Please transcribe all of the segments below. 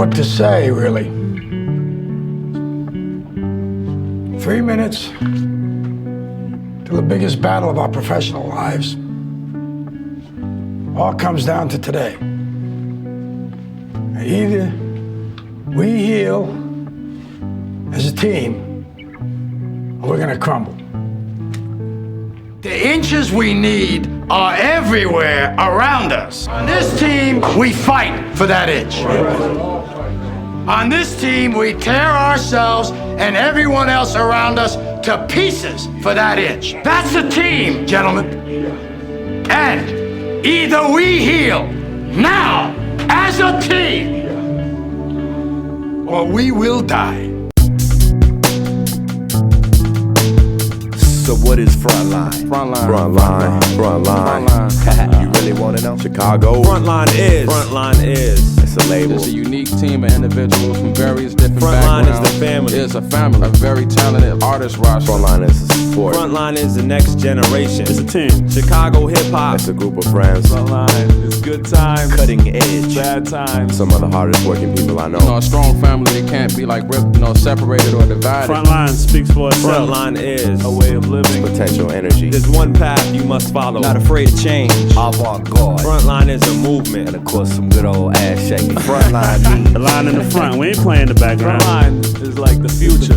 what to say, really. 3 minutes to the biggest battle of our professional lives. All comes down to today. Either we heal as a team, or we're gonna crumble. The inches we need are everywhere around us. On this team, we fight for that inch. On this team, we tear ourselves and everyone else around us to pieces for that inch. That's the team, gentlemen. And either we heal now as a team, or we will die. So what is Frontline? Frontline. You really want to know? Chicago. Frontline is. It's a label. It's a unique team of individuals from various different Frontline backgrounds. is the family. It's a family, a very talented artist roster. Frontline is a support. Frontline is the next generation. It's a team. Chicago hip hop. It's a group of friends. Frontline is good times, Cutting edge. bad times. Some of the hardest working people I know. A strong family that can't be like separated or divided. Frontline speaks for itself. Frontline is A way of living. Potential energy. There's one path you must follow. Not afraid to change. Avant-garde. Frontline is a movement. And of course some good old ass shaking. Frontline means The line in the front. We ain't playing the background. Frontline is like the future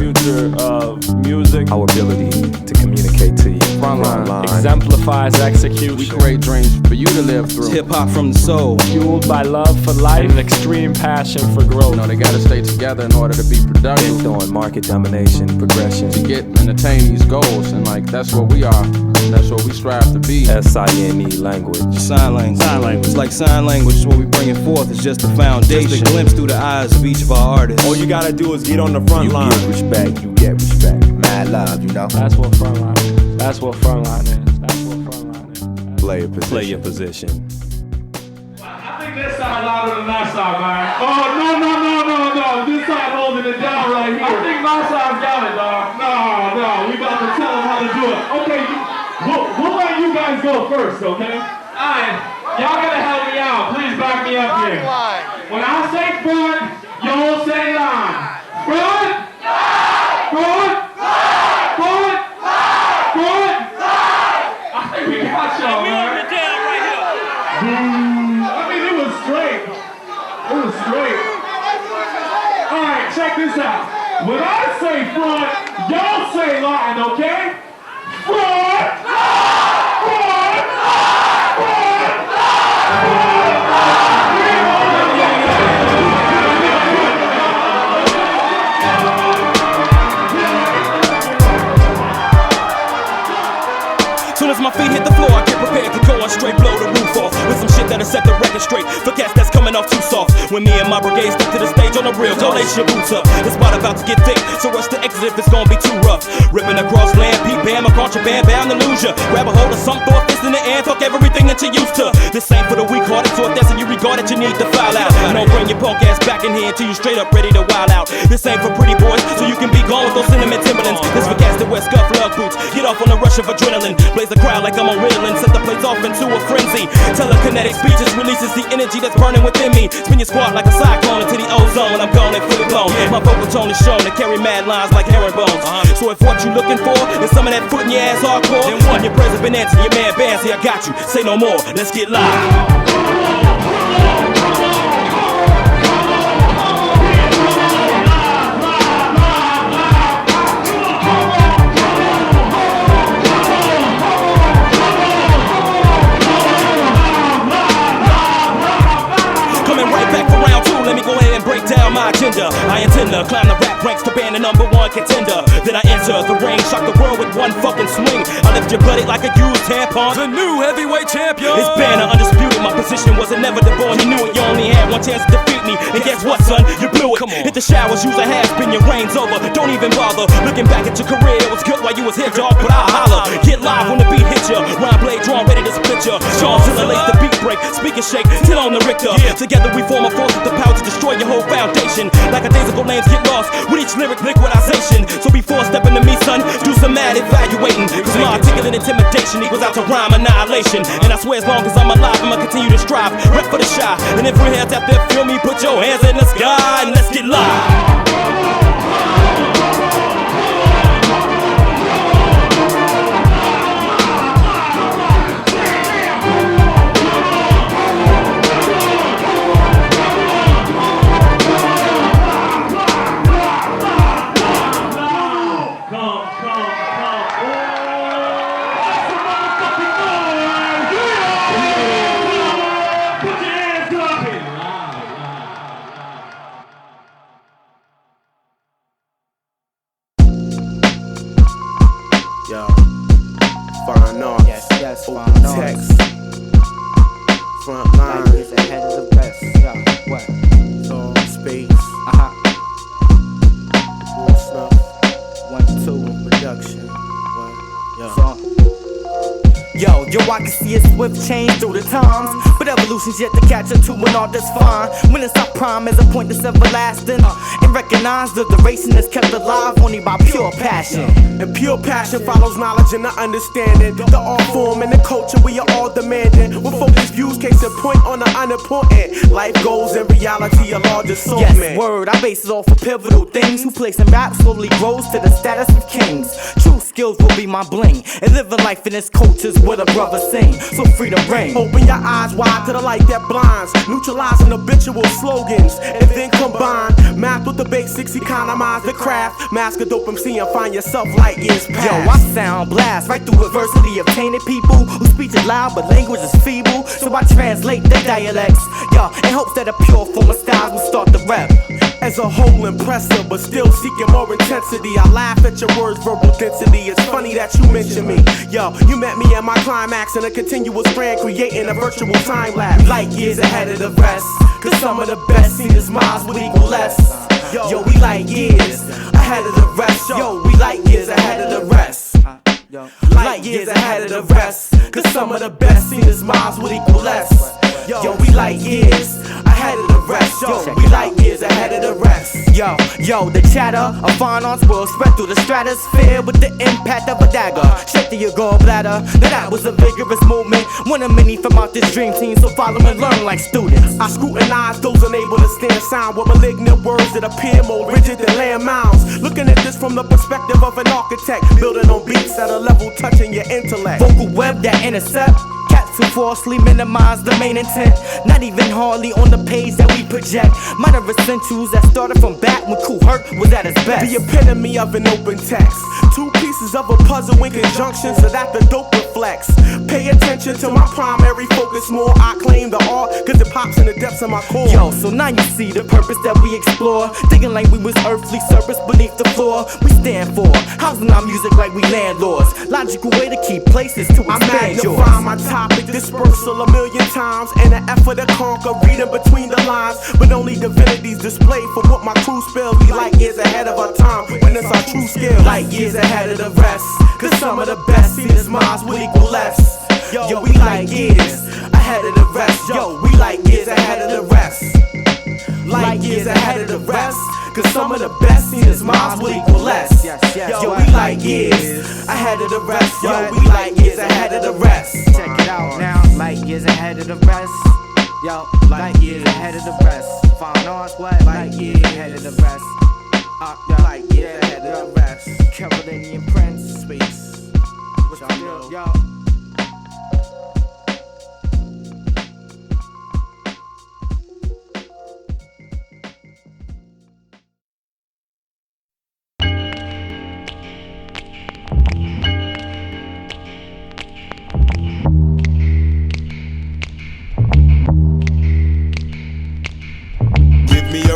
of music. our ability to communicate to you. Frontline Exemplifies execution. We create dreams for you to live through. Hip hop from the soul. Fueled by love for life and an extreme passion for growth. They gotta stay together in order to be productive. Doing market domination, progression. To get and attain these goals, and that's what we are. That's what we strive to be. S-I-N-E language. Sign language. Sign language. It's like sign language is what we bringing forth. It's just a foundation. Just a glimpse through the eyes of each of our artists. All you gotta do is get on the front You line. give respect, you get respect. Mad love, you know? That's what Frontline is. That's what Frontline is. That's what Frontline is. Play your position. Play your position. I think this side louder than that side, man. Oh, no. This side holding it down right here. I think my side's got it, dog. No. We about to tell them how to do it. Okay, we'll let you guys go first, okay? Alright, y'all gotta help me out. Please back me up here. When I say front, y'all say line. Front! Front! Front! Front! I think we got y'all, man. I mean, it was straight. Alright, check this out. When I say front, y'all say line, okay? Front! Front! Soon as my feet hit the floor, I get prepared to go and straight blow the roof off with some shit that'll set the record straight for cats that's coming off too soft. When me and my brigade step to the stage on the real, go lace your boots up. The spot about to get thick, so rush to exit if it's gonna be too rough. Ripping across land, peep bam, a contraband bound to lose ya. Grab a hold of some thought, fist in the air, fuck everything that you're used to. This ain't for the weak-hearted, so if that's what you regard it, you need to file out. And don't bring your punk ass back in here until you straight up ready to wild out. This ain't for pretty boys, so you can be gone with those cinnamon Timberlands. This for cats that wear scuff lug boots, get off on a rush of adrenaline. Blaze the crowd like I'm on Ritalin, set the place off into a frenzy. Telekinetic speeches releases the energy that's burning within me. Spin your squad like a cyclone into the ozone when I'm gone and fully blown. My vocal tone is shown to carry mad lines like herringbones. So if what you looking for is some of that foot in your ass hardcore, then your president answer your man Bandsy, I got you. Say no more, let's get live. My agenda, I intend to climb the rap ranks to ban the #1 contender. Then I enter the ring, shock the world with one fucking swing. I lift your buddy like a used tampon. The new heavyweight champion. It's banner undisputed. My position was inevitable, and you knew it. You only had one chance to defeat me, and guess what, son? You blew it. Hit the showers, use a half spin, your reign's over. Don't even bother looking back at your career. It was good while you was here, dog, but I'll holler. Get live when the beat hit ya. Rhyme blade drawn, ready to split ya. Chauncie lace the beat break, speaking shake, till on the Richter. Together we form a force with the power to destroy your whole foundation. Like a days ago, names get lost with each lyric liquidization. So before stepping to me, son, do some mad evaluating. Cause my articulate intimidation equals out to rhyme annihilation. And I swear as long as I'm alive, I'ma continue to strive. Rep for the shy. And if we're hands out there, feel me, put your hands in the sky. Yo, fine art. Yes, open fine text. Frontline. Like is ahead of the best. Yeah, what? All space. Full snuff. 1, 2. Production. So, Yo, I can see a swift change through the times, but evolution's yet to catch up to an art that's fine. When it's our prime as a point that's everlasting, and recognize the duration that's kept alive only by pure passion. And pure passion follows knowledge and the understanding. The art form and the culture we are all demanding. With focused views, case in point on the unimportant. Life goals and reality are larger soul Yes, man. word, I base it off of pivotal things. Who place in rap slowly grows to the status of kings. True skills will be my bling, and living life in this culture's what a brother sing. So freedom ring. Open your eyes wide to the light that blinds, neutralizing habitual slogans, and then combine math with the basics, economize the craft. Mask a dope MC and find yourself light years past. Yo, I sound blast right through adversity of tainted people whose speech is loud but language is feeble. So I translate their dialects, yo, in hopes that a pure form of styles will start the rap. As a whole impressive, but still seeking more intensity. I laugh at your words, verbal density. It's funny that you mention me. Yo, you met me at my climax in a continuous brand, creating a virtual time lapse. Light years ahead of the rest, cause some of the best seen as miles would equal less. Yo, we light years ahead of the rest. Yo, we light years ahead of the rest. Light years ahead of the rest, cause some of the best seen as miles would equal less. Yo, we light years ahead of the rest. Yo, we light years ahead of the rest. Yo, the chatter of fine arts will spread through the stratosphere with the impact of a dagger straight to your gallbladder. Now that was a vigorous movement, one of many from out this dream team. So follow and learn like students. I scrutinize those unable to stand sound with malignant words that appear more rigid than land mounds. Looking at this from the perspective of an architect, building on beats at a level touching your intellect. Vocal web that intercept cats who falsely minimize the main intent. Not even hardly on the page that we project. Minor essentials that started from back when Cool Hurt was at its best. The epitome of an open text, two pieces of a puzzle in conjunction so that the dope reflects. Pay attention to my primary focus more. I claim the art cause it pops in the depths of my core. Yo, so now you see the purpose that we explore. Thinking like we was earthly serpents beneath the floor. We stand for housing our music like we landlords. Logical way to keep places to expand yours. I magnify my topic dispersal a million times in an effort to conquer reading between the lines. But only divinities display for what my crew spells. We light years ahead of our time when it's our true skill. Light years ahead of the rest, cause some of the best seen as minds will equal less. Yo, we light years ahead of the rest. Yo, we light years ahead of the rest. Light years ahead of the rest, cause some of the best seen as minds will equal less. Yo, we light years ahead of the rest. Yo, we light years ahead of the rest. check it out now. Light years ahead of the rest. Yo, light years ahead of the rest. Fine arts, what? Light years ahead of the rest. Light years ahead of the rest. Carolinian Prince, space. What y'all know? Yo.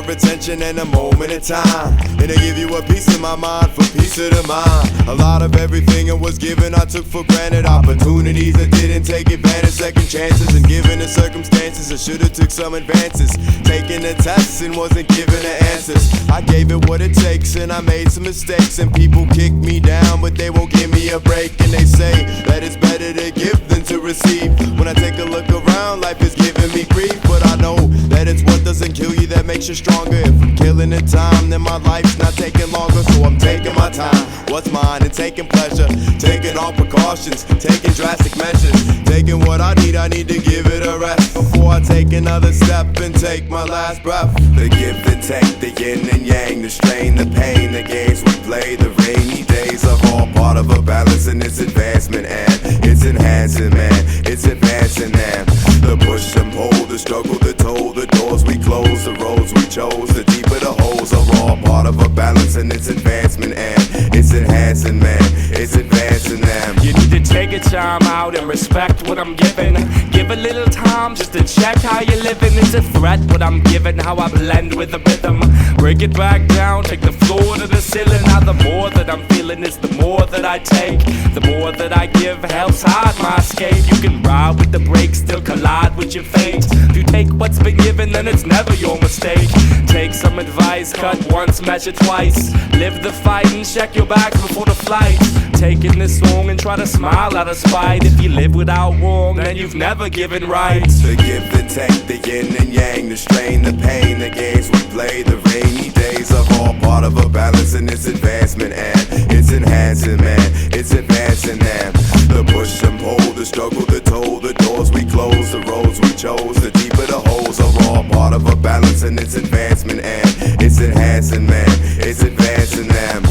Attention and a moment of time, and I give you a piece of my mind for peace of the mind. A lot of everything it was given I took for granted. Opportunities I didn't take advantage, second chances, and given the circumstances I should've took some advances. Taking the tests and wasn't given the answers. I gave it what it takes and I made some mistakes, and people kick me down but they won't give me a break. And they say that it's better to give than to receive. When I take a look around, life is giving me grief, but I know that it's what doesn't kill you that makes you stronger. If I'm killing the time, then my life's not taking longer. So I'm taking my time, what's mine, and taking pleasure. Taking all precautions, taking drastic measures. Taking what I need to give it a rest before I take another step and take my last breath. The give and take, the yin and yang, the strain, the pain, the games we play, the rainy days are all part of a balance and its advancement, and it's enhancing, man, it's advancing, and the push and pull, the struggle, the toll, the doors we close, the roads we chose, the deeper the holes are all part of a balance and its advancement, and it's enhancing, man, it's advancing them. You need to take a time out and respect what I'm giving. Give a little time just to check how you're living. It's a threat what I'm giving, how I blend with the rhythm. Break it back down, take the floor to the ceiling. Now the more that I'm feeling is the more that I take. The more that I give helps hide my escape. You can ride with the brakes, still collide with your fate. If you take what's been given, then it's never your mistake. Take some advice, cut once, measure twice. Live the fight and check your bags before the flight. Take in this song and try to smile out of spite. If you live without wrong, then you've never given right. The give, the take, the yin and yang, the strain, the pain, the games we play, the rainy days are all part of a balance and its advancement, and it's enhancing, man, it's advancing, and the push and pull, the struggle, the toll, the doors we close, the roads we chose, the deeper the holes are all part of a balance and its advancement, and it's enhancing, man, it's advancing, them.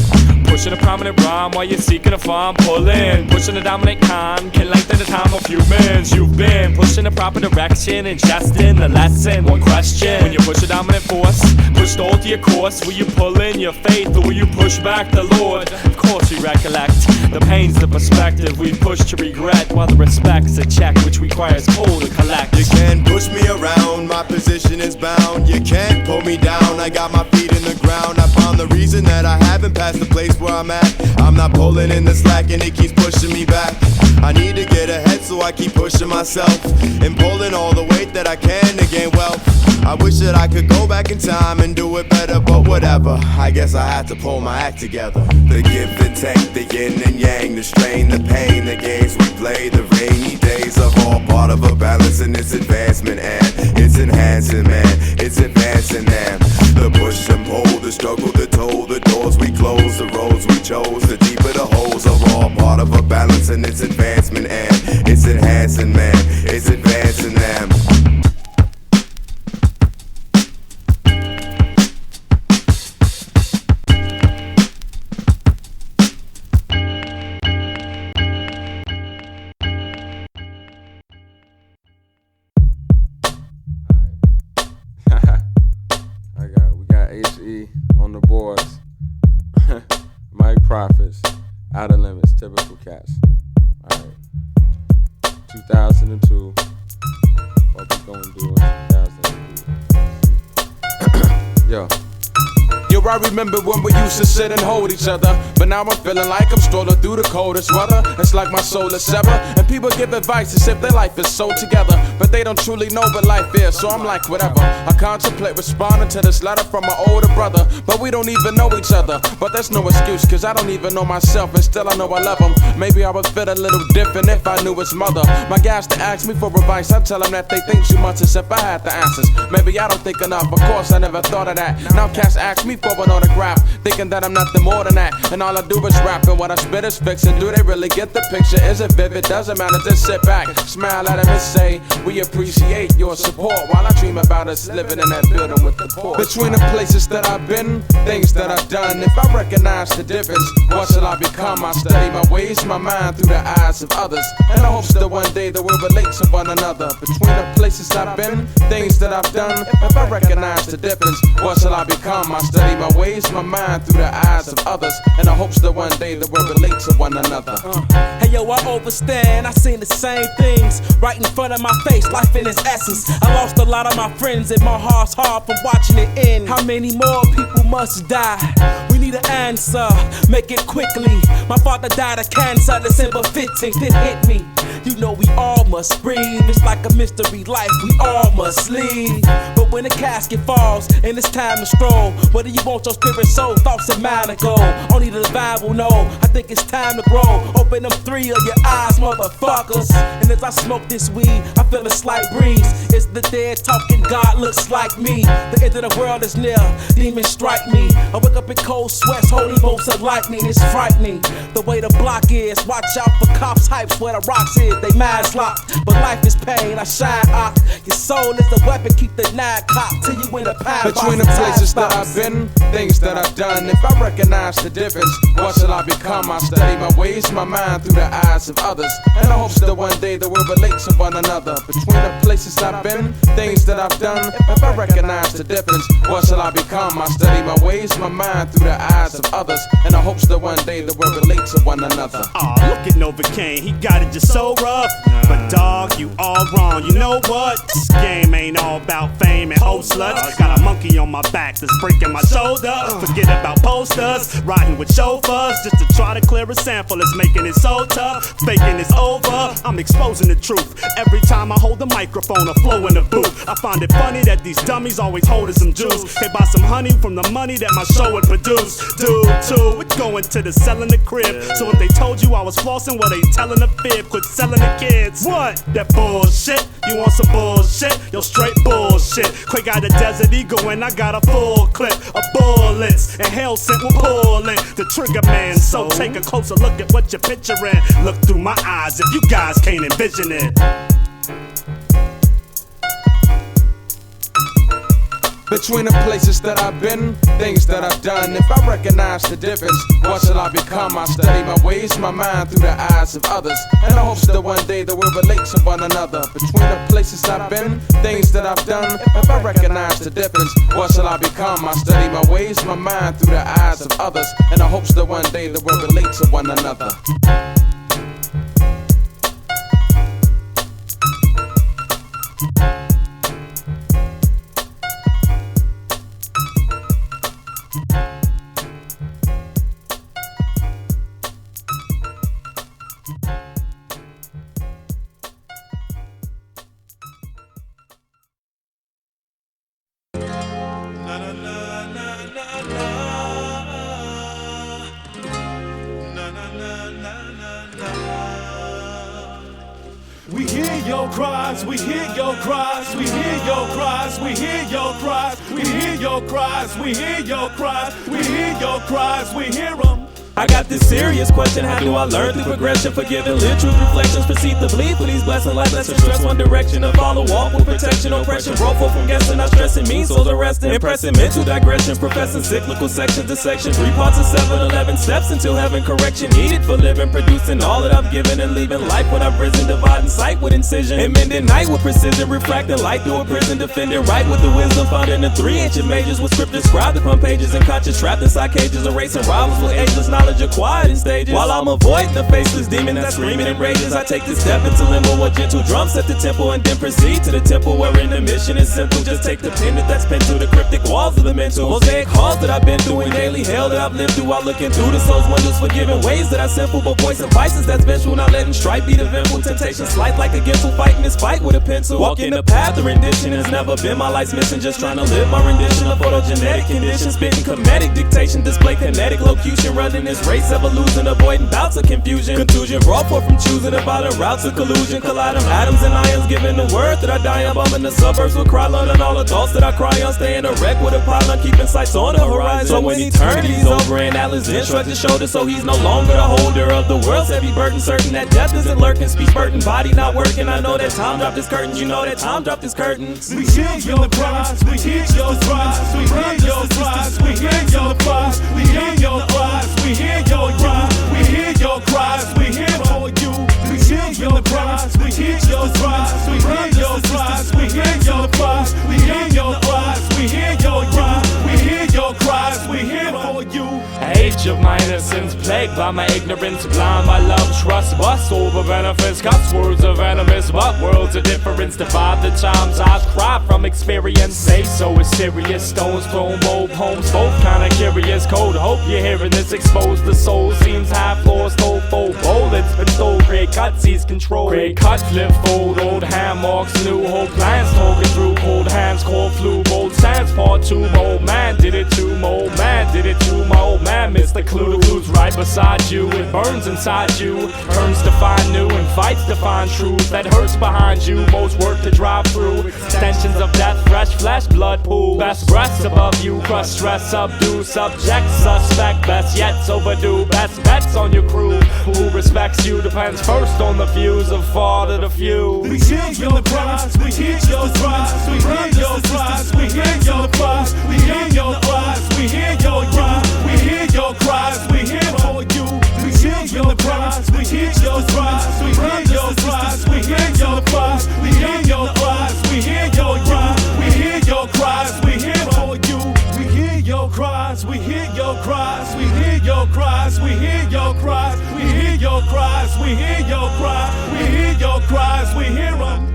Pushing a prominent rhyme while you're seeking a farm, pulling. Pushing a dominant con can lengthen the time of humans. You've been pushing the proper direction, ingesting the lesson. One question: when you push a dominant force, push to alter your course. Will you pull in your faith or will you push back the Lord? Of course we recollect the pain's the perspective we push to regret, while the respect's a check which requires pull to collect. You can't push me around, my position is bound. You can't pull me down, I got my feet in the ground. I found the reason that I haven't passed the place where I'm at. I'm not pulling in the slack and it keeps pushing me back. I need to get ahead so I keep pushing myself and pulling all the weight that I can to gain wealth. I wish that I could go back in time and do it better, but whatever, I guess I had to pull my act together. The give and take, the yin and yang, the strain, the pain, the games we play, the rainy days are all part of a balance and its advancement, and it's enhancing, man, it's advancing, and the push and pull, the struggle, the toll, the doors we close, the roads we chose, the deeper the holes are all part of a balance and its advancement, and it's enhancing, man, it's advancing, them. HE on the boards. Mike Prophets, Outer Limits, typical cats. Alright. 2002. What we gonna do in 2002? Yo. Yo, I remember when we used to sit and hold each other, but now I'm feeling like I'm strolling through the coldest weather. It's like my soul is severed, and people give advice as if their life is so together, but they don't truly know what life is, so I'm like whatever. I contemplate responding to this letter from my older brother, but we don't even know each other. But that's no excuse, cause I don't even know myself, and still I know I love him. Maybe I would fit a little different if I knew his mother. My guys to ask me for advice, I tell them that they think too much as if I had the answers. Maybe I don't think enough, of course I never thought of that. Now cats ask me for an autograph, thinking that I'm nothing more than that, and all I do is rap, and what I spit is fiction. Do they really get the picture? Is it vivid? Doesn't matter, just sit back, smile at them and say, we appreciate your support, while I dream about us living in that building with the poor. Between the places that I've been, things that I've done, if I recognize the difference, what shall I become? I study my ways, my mind through the eyes of others, and I hope that one day that we'll relate to one another. Between the places I've been, things that I've done, if I recognize the difference, what shall I become? I study my ways, my mind through the eyes of others, and I hope that one day that we'll relate to one another. Hey yo, I overstand, I seen the same things right in front of my face, life in its essence. I lost a lot of my friends and my heart's hard from watching it end. How many more people must die? We need an answer, make it quickly. My father died of cancer December 15th, it hit me. You know we all must breathe, it's like a mystery life, we all must leave. But when the casket falls and it's time to stroll, whether you want your spirit, soul, thoughts and mind to go, only the divine will know. I think it's time to grow, open them three of your eyes, motherfuckers. And as I smoke this weed, I feel a slight breeze. It's the dead talking, God looks like me. The end of the world is near, demons strike me. I wake up in cold sweats, holy bolts of lightning, it's frightening. The way the block is, watch out for cops, hypes where the rocks is, they minds locked. But life is pain, I shine ock. Your soul is a weapon, keep the nine cop till you in the pine. Between the places that I've been, things that I've done, if I recognize the difference, what shall I become? I study my ways, my mind through the eyes of others, and I hope that one day that we'll relate to one another. Between the places I've been, things that I've done, if I recognize the difference, what shall I become? I study my ways, my mind through the eyes of others, and I hope that one day that we'll relate to one another. Aw, look at Nova Cain, he got it just so rough. But dog, you all wrong, you know what? This game ain't all about fame, screaming, "Oh sluts!" Got a monkey on my back that's breaking my shoulder. Forget about posters, riding with chauffeurs just to try to clear a sample that's making it so tough. Faking it's over, I'm exposing the truth. Every time I hold the microphone or flow in the booth, I find it funny that these dummies always holding some juice. They buy some honey from the money that my show would produce. Dude, too, it's going to the cell in the crib. So if they told you I was flossing, well, they telling a fib. Quit selling the kids. What? That bullshit? You want some bullshit? Yo, straight bullshit. Quay got a Desert Eagle and I got a full clip of bullets. And Hellsent will pull it, the trigger man. So take a closer look at what you're picturing. Look through my eyes if you guys can't envision it. Between the places that I've been, things that I've done, if I recognize the difference, what shall I become? I study my ways, my mind through the eyes of others, and I hope that one day that we'll relate to one another. Between the places I've been, things that I've done, if I recognize the difference, what shall I become? I study my ways, my mind through the eyes of others, and I hope that one day that we'll relate to one another. We hear your cries, we hear your cries, we hear your cries, we hear your cries, we hear your cries, we hear your cries, we hear your cries, we hear them. I got this serious question, how do I learn through progression? Forgiving, live truth, reflections, proceed to bleed for these blessings. Life lessons, stress one direction, to follow, walk with protection, oppression. Broke forth from guessing, not stressing, means souls arresting. Impressing mental digression, professing cyclical sections to section. 3 parts of 7-11 steps until heaven, correction needed for living. Producing all that I've given and leaving life when I've risen. Dividing sight with incision, and mending night with precision. Refracting light through a prison, defending right with the wisdom. Found in the 3 ancient majors with script inscribed upon pages. And conscious trapped inside cages, erasing rivals with ageless knowledge acquired in stages. While I'm avoiding the faceless demon that's screaming in rages, I take this step into limbo, a gentle drum set the tempo, and then proceed to the temple wherein the mission is simple. Just take the pendant that's pinned to the cryptic walls of the mental. Mosaic halls that I've been through and daily hell that I've lived through, while looking through the soul's windows, forgiving ways that are simple, but voicing vices that's vengeful, not letting strife be the vengeful. Temptation slight like a gift, fighting this fight with a pencil. Walking the path of rendition has never been my life's mission, just trying to live my rendition of photogenetic conditions. Spitting comedic dictation, display kinetic locution, running this race evolution, avoiding bouts of confusion. Contusion brought forth from choosing about a routes of collusion. Colliding atoms and ions, giving the word that I die on. Bumming the suburbs with cry, learning all adults that I cry on. Staying erect with a pylon, keeping sights on the horizon. So when eternity's over and Atlas then shrugs his shoulders, so he's no longer the holder of the world's heavy burden. Certain that death isn't lurking, speech burden, body not working. I know that time dropped his curtains, you know that time dropped his curtains. We hear your cries, we hear your cries, we hear your cries, we hear your cries, we hear your cries, we hear your cries, we hear your cries, we hear for you. We hear your cries, we hear your cries, we hear your cries, we hear your cries, we hear your cries, we hear your cries, we hear your cries, we hear for you. Age of my innocence, plagued by my ignorance, blind by love, trust, bust over benefits, cuts words of venomous, but worlds of difference divide the times I've cried from experience. Say so is serious, stones thrown, bold poems, both kinda curious. Cold hope you're hearing this, exposed the soul, seems high floors, told fold, bold, it's been told, great cut, seize control, great cut, flip, fold, old hand marks, new whole plans, talking through, cold hands, cold flu, bold stands, part 2, my old man did it too, my old man did it too, my old man missed the clue, the clue's right beside you, it burns inside you, earns to find new and fights to find truth, that hurts behind you, most work to drive through, extensions of death, fresh flesh, blood pool, best breaths above you, crush stress, subdue, subject, suspect, best yet's overdue, best bets on your crew, who respects you depends first on the views of far to the few. We hear your cries, we hear your cries, we hear your cries, we hear your cries, we hear your cries, we hear your cries, we hear your cries, we hear for you. We hear your cries, we hear your cries, we hear your cries, we hear your cries, we hear your cries, we hear your cries, we hear your cries, we hear for you. We hear your cries, we hear your cries, we hear your cries, we hear your cries, we hear your cries, we hear your cries, we hear your cries, we hear them.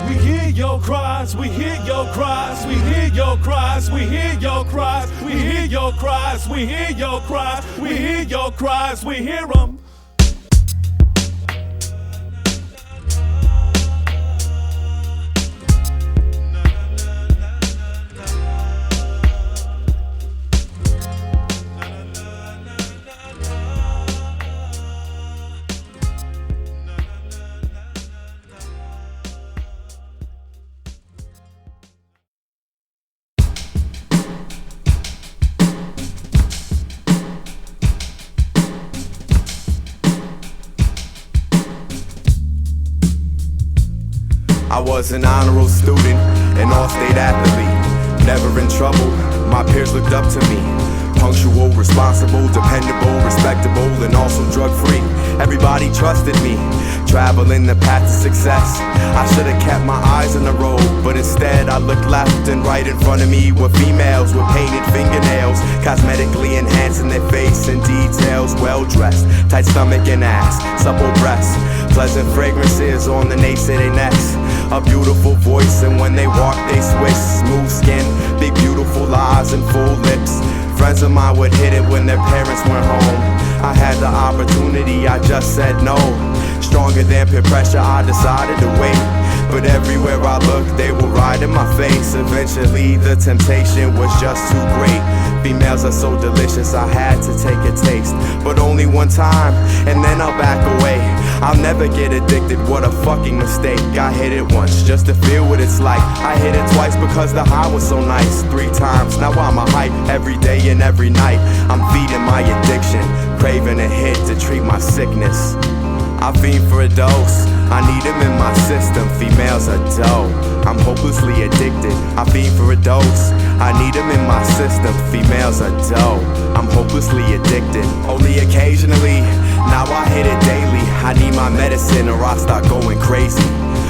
We hear your cries, we hear your cries, we hear your cries, we hear your cries, we hear your cries, we hear your cries, we hear your cries, we hear them. I was an honor roll student, an all-state athlete, never in trouble, my peers looked up to me. Punctual, responsible, dependable, respectable, and also drug-free. Everybody trusted me, traveling the path to success. I should have kept my eyes on the road, but instead I looked left and right in front of me were females with painted fingernails, cosmetically enhancing their face and details. Well-dressed, tight stomach and ass, supple breasts, pleasant fragrances on the nape of their necks. A beautiful voice, and when they walk they switch. Smooth skin, big beautiful eyes and full lips. Friends of mine would hit it when their parents went home. I had the opportunity, I just said no. Stronger than peer pressure, I decided to wait. But everywhere I looked, they were right in my face. Eventually, the temptation was just too great. Females are so delicious, I had to take a taste. But only one time, and then I'll back away. I'll never get addicted, what a fucking mistake. I hit it once, just to feel what it's like. I hit it twice because the high was so nice. 3 times, now I'm a hype every day and every night. I'm feeding my addiction, craving a hit to treat my sickness. I fiend for a dose, I need them in my system. Females are dope, I'm hopelessly addicted. I fiend for a dose, I need them in my system. Females are dope, I'm hopelessly addicted. Only occasionally, now I hit it daily. I need my medicine or I start going crazy.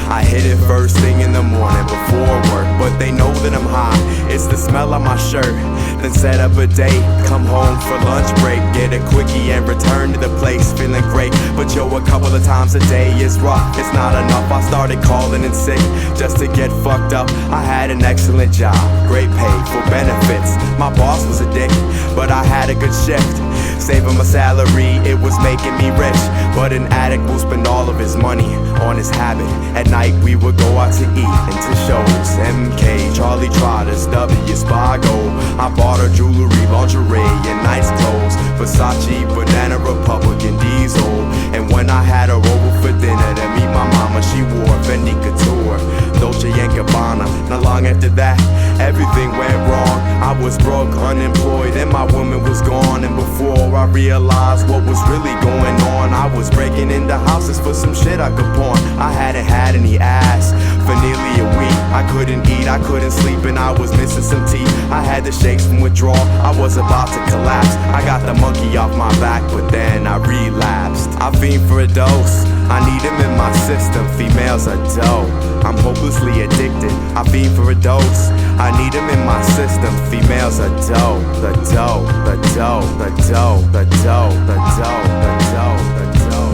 I hit it first thing in the morning before work, but they know that I'm high. It's the smell of my shirt. Then set up a date, come home for lunch break, get a quickie and return to the place feeling great. But yo, a couple of times a day is rough, it's not enough. I started calling in sick just to get fucked up. I had an excellent job, great pay, full benefits. My boss was a dick, but I had a good shift. Saving my salary, it was making me rich. But an addict will spend all of his money on his habit. At night we would go out to eat and to shows. MK, Charlie Trotters, W, Spago. I bought her jewelry, lingerie, and nice clothes. Versace, Banana Republic, and Diesel. And when I had her over for dinner to meet my mama, she wore Fendi Couture, Dolce & Gabbana. Not long after that, everything went wrong. I was broke, unemployed, and my woman was gone. And before I realized what was really going on, I was breaking into houses for some shit I could pawn. I hadn't had any ass for nearly a week. I couldn't eat, I couldn't sleep, and I was missing some teeth. I had the shakes from withdrawal, I was about to collapse. I got the monkey off my back, but then I relapsed. I fiend for a dose, I need them in my system. Females are dope, I'm hopelessly addicted. I fiend for a dose, I need them in my system. Females are dope, the dope, the dope, the dope, the dope, the dope, the dope, the dope.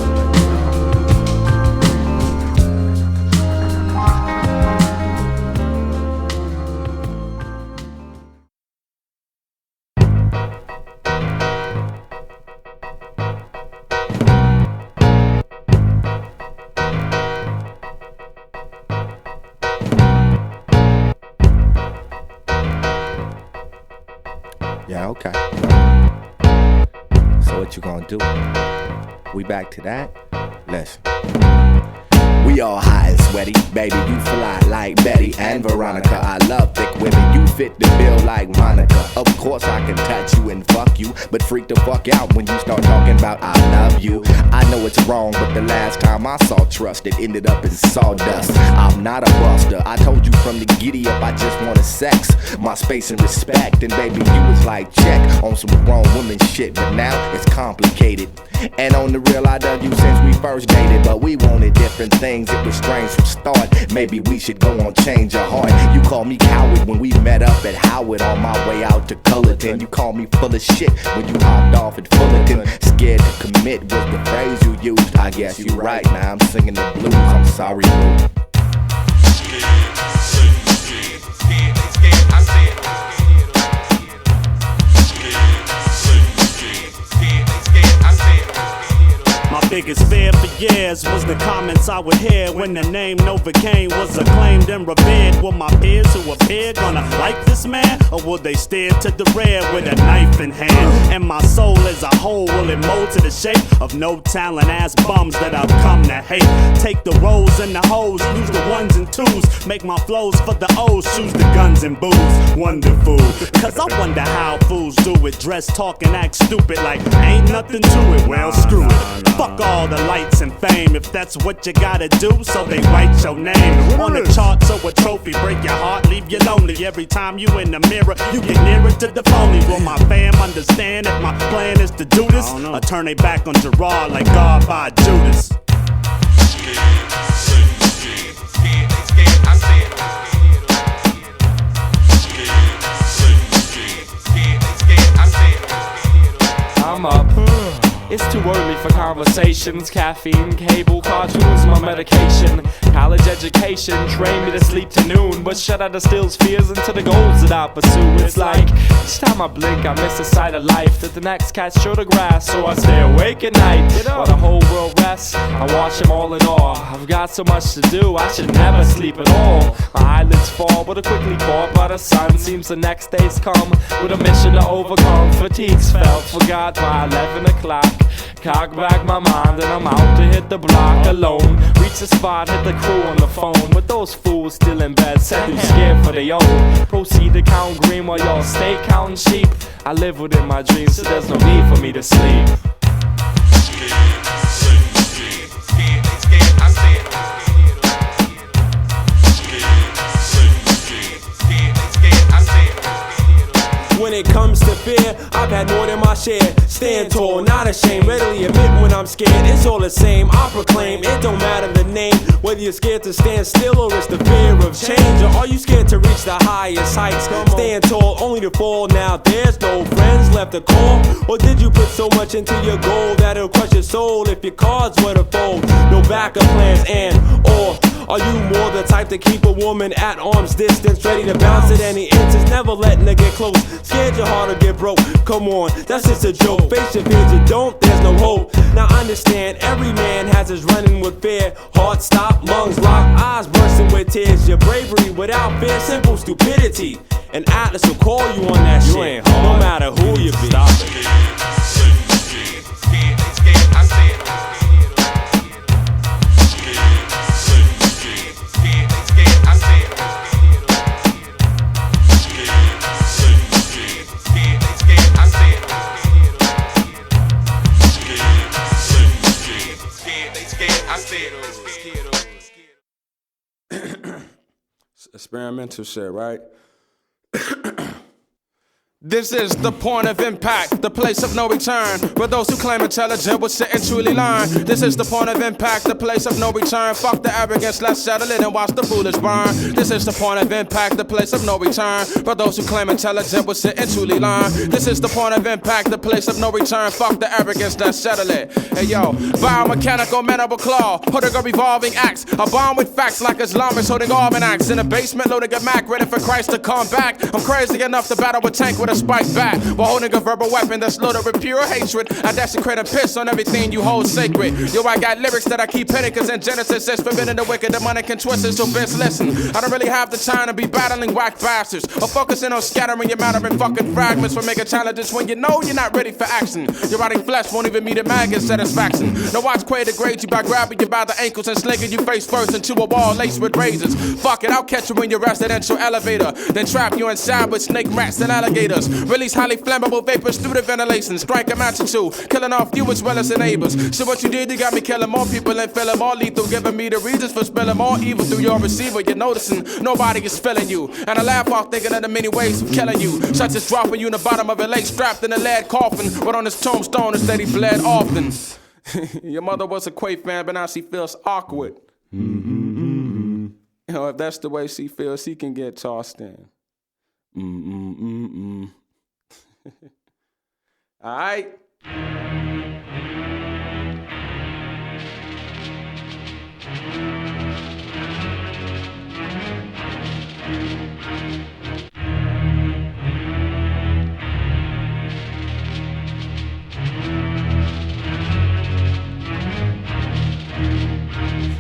Yeah, okay. So what you gonna do? We back to that? Listen. We all high and sweaty, baby, you fly like Betty and Veronica. I love thick women, you fit the bill like Monica. Of course I can touch you and fuck you, but freak the fuck out when you start talking about I love you. I know it's wrong, but the last time I saw trust, it ended up in sawdust. I'm not a buster, I told you from the giddy up I just wanted sex, my space and respect. And baby, you was like check on some grown woman shit, but now it's complicated. And on the real, I done you since we first dated, but we wanted different things. It was strange from start. Maybe we should go on change your heart. You called me coward when we met up at Howard on my way out to Cullerton. You called me full of shit when you hopped off at Fullerton. Scared to commit was the phrase you used. I guess you're right, now I'm singing the blues. I'm sorry, boo. Biggest fear for years was the comments I would hear when the name Novocaine was acclaimed and revered. Will my peers who appear gonna like this man, or will they stare to the rear with a knife in hand? And my soul as a whole, will it mold to the shape of no talent ass bums that I've come to hate? Take the rows and the hoes, use the ones and twos, make my flows for the O's, choose the guns and booze. Wonderful, cause I wonder how fools do it. Dress, talk, and act stupid like ain't nothing to it. Well, screw it. Fuck all the lights and fame if that's what you gotta do, so they write your name on the chart, so a trophy break your heart, leave you lonely. Every time you in the mirror, you get nearer to the phony. Will my fam understand if my plan is to do this, or turn they back on Gerard like God by Judas? I'm up. It's too early for conversations. Caffeine, cable, cartoons, my medication. College education trained me to sleep to noon, but shut out the stills fears into the goals that I pursue. It's like each time I blink I miss a sight of life that the next cat show the grass, so I stay awake at night while the whole world rests. I watch them all in awe. I've got so much to do, I should never sleep at all. My eyelids fall, but are quickly caught by the sun. Seems the next day's come with a mission to overcome. Fatigue's felt, forgot by 11 o'clock. Cock back my mind and I'm out to hit the block alone. Reach the spot, hit the crew on the phone, with those fools still in bed, said who's scared for they own. Proceed to count green while y'all stay counting sheep. I live within my dreams, so there's no need for me to sleep. When it comes to fear, I've had more than my share. Stand tall, not ashamed, readily admit when I'm scared. It's all the same, I proclaim, it don't matter the name. Whether you're scared to stand still or it's the fear of change, or are you scared to reach the highest heights? Stand tall, only to fall. Now there's no friends left to call. Or did you put so much into your goal that it'll crush your soul if your cards were to fold? No backup plans, and or are you more the type to keep a woman at arm's distance, ready to bounce at any instance, never letting her get close? Scared your heart will get broke, come on, that's just a joke. Face your fears, you don't, there's no hope. Now understand, every man has his running with fear. Heart stop, lungs lock, eyes bursting with tears. Your bravery without fear, simple stupidity. And Atlas will call you on that shit, ain't hard, no matter who you be. Stop it. Experimental shit, right? This is the point of impact, the place of no return, where those who claim intelligence will sit and truly learn. This is the point of impact, the place of no return. Fuck the arrogance, let's settle it and watch the foolish burn. This is the point of impact, the place of no return, where those who claim intelligence will sit and truly learn. This is the point of impact, the place of no return. Fuck the arrogance, let's settle it. Hey yo, biomechanical mandible claw, holding a revolving axe, a bomb with facts like Islamists holding almanacs. In a basement loading a Mac, ready for Christ to come back. I'm crazy enough to battle a tank with a spike back, while holding a verbal weapon that's loaded with pure hatred. I desecrate and piss on everything you hold sacred. Yo, I got lyrics that I keep hitting, cause in Genesis it's forbidden the wicked, demonic and twisted. So bitch, listen, I don't really have the time to be battling whack bastards, or focusing on scattering your matter in fucking fragments for making challenges when you know you're not ready for action. Your rotting flesh won't even meet a maggot satisfaction. Now watch Quay degrade you by grabbing you by the ankles and slinging you face first into a wall laced with razors. Fuck it, I'll catch you in your residential elevator, then trap you inside with snake rats and alligators. Release highly flammable vapors through the ventilation, strike them at you too, killing off you as well as the neighbors. So what you did, you got me killing more people and feeling more lethal, giving me the reasons for spilling more evil through your receiver. You're noticing nobody is feeling you, and I laugh while thinking of the many ways of killing you, such as dropping you in the bottom of a lake strapped in a lead coffin, but on his tombstone instead he bled often. Your mother was a Quay fan, but now she feels awkward. You know, if that's the way she feels, she can get tossed in. All right.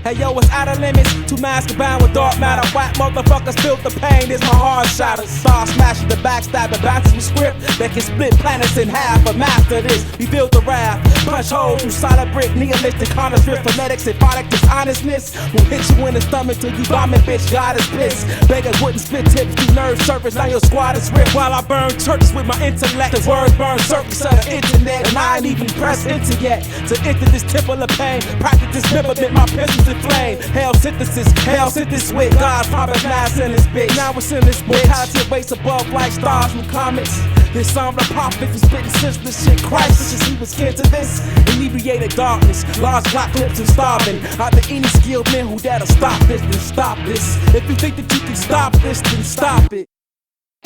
Hey yo, it's out of limits. Two minds combined with dark matter. Whack motherfuckers feel the pain. It's my hard shatter. Star smashing the backstabber. Bounces with script that can split planets in half. But master this, we built the raft. Punch holes through solid brick. Nihilistic corners, phonetics, and product dishonestness. Will hit you in the stomach till you vomit, bitch. God is pissed. Beggars wouldn't spit tips through nerve surface. Now your squad is ripped while I burn churches with my intellect. The words burn surface of the internet. And I ain't even pressed into yet. To enter this temple of pain. Practice dismemberment, my pistols inflame. Hell sent this with God's promise, now it's in this bitch. Now it's in this bitch. Mortality race above like stars from comets. This song the prophet was spitting senseless shit. Christ, since he was scared to this. Inebriated darkness, large clock clips and starving. Out there any skilled men who dare to stop this, then stop this. If you think that you can stop this, then stop it.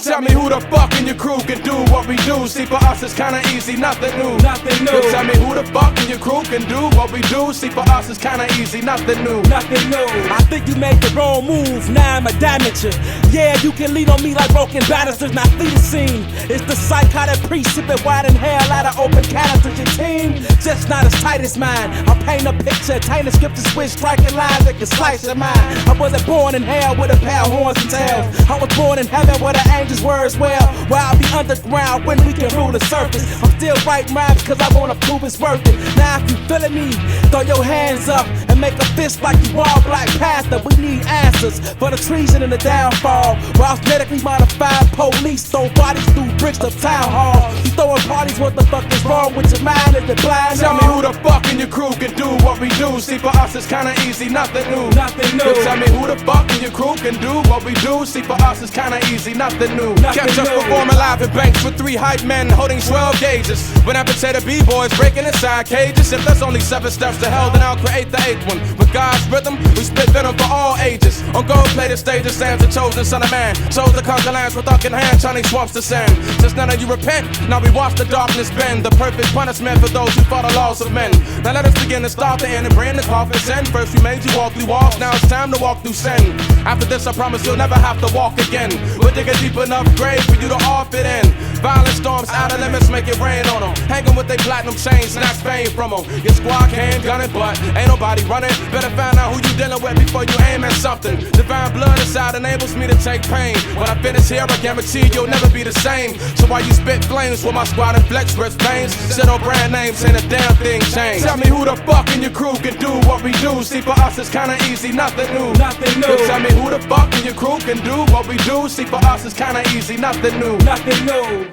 Tell me who the fuck in your crew can do what we do. See, for us it's kinda easy, nothing new. Nothing new. Tell me who the fuck in your crew can do what we do. See, for us it's kinda easy, nothing new. Nothing new. I think you made the wrong move, now I'ma damage you. Yeah, you can lean on me like broken banisters, not flee the scene. It's the psychotic priest sipping wide in hell out of open canisters. Your team, just not as tight as mine. I paint a picture, taint a script to switch, striking lines that can slice your mind. I wasn't born in hell with a pair of horns and tails. I was born in heaven with an angel. Words well, while I'll be underground when we can rule the surface. I'm still writing rhymes cause I wanna prove it's worth it. Now if you feeling me, throw your hands up and make a fist like you all Black Panther. We need answers for the treason and the downfall. Whilst medically modified police throw bodies through bricks of town hall. You throwing parties, what the fuck is wrong with your mind? Is it blind? Tell me who the fuck in your crew can do what we do. See, for us it's kinda easy, nothing new. Nothing new. Tell me who the fuck in your crew can do what we do. See, for us it's kinda easy, nothing new. Kept us performing live in banks with 3 hype men holding 12 gauges. When I potato B-boys breaking inside cages. If there's only 7 steps to hell, then I'll create the 8th one. With God's rhythm, we spit venom for all ages. On gold-plated stages, Sam's the chosen son of man. Chose to conquer lands with arc in hand, turning swamps to sand. Since none of you repent, now we watch the darkness bend. The perfect punishment for those who fought the laws of men. Now let us begin to start the end and bring the coffins in. First we made you walk through walls, now it's time to walk through sin. After this I promise you'll never have to walk again. We'll dig a deep enough grave for you to all fit in. Violent storms out of limits make it rain on them. Hanging with they platinum chains, snatch fame from them. Your squad can't gun it, but ain't nobody running. Better find out who you dealing with before you aim at something. Divine blood inside enables me to take pain. When I finish here, I guarantee you'll never be the same. So while you spit flames, with my squad and flex wrist veins, sit on brand names, ain't a damn thing changed. Tell me who the fuck in your crew can do what we do. See, for us it's kinda easy, nothing new. Nothing new. Tell me who the fuck in your crew can do what we do. See, for us it's kinda easy, nothing new. Nothing new.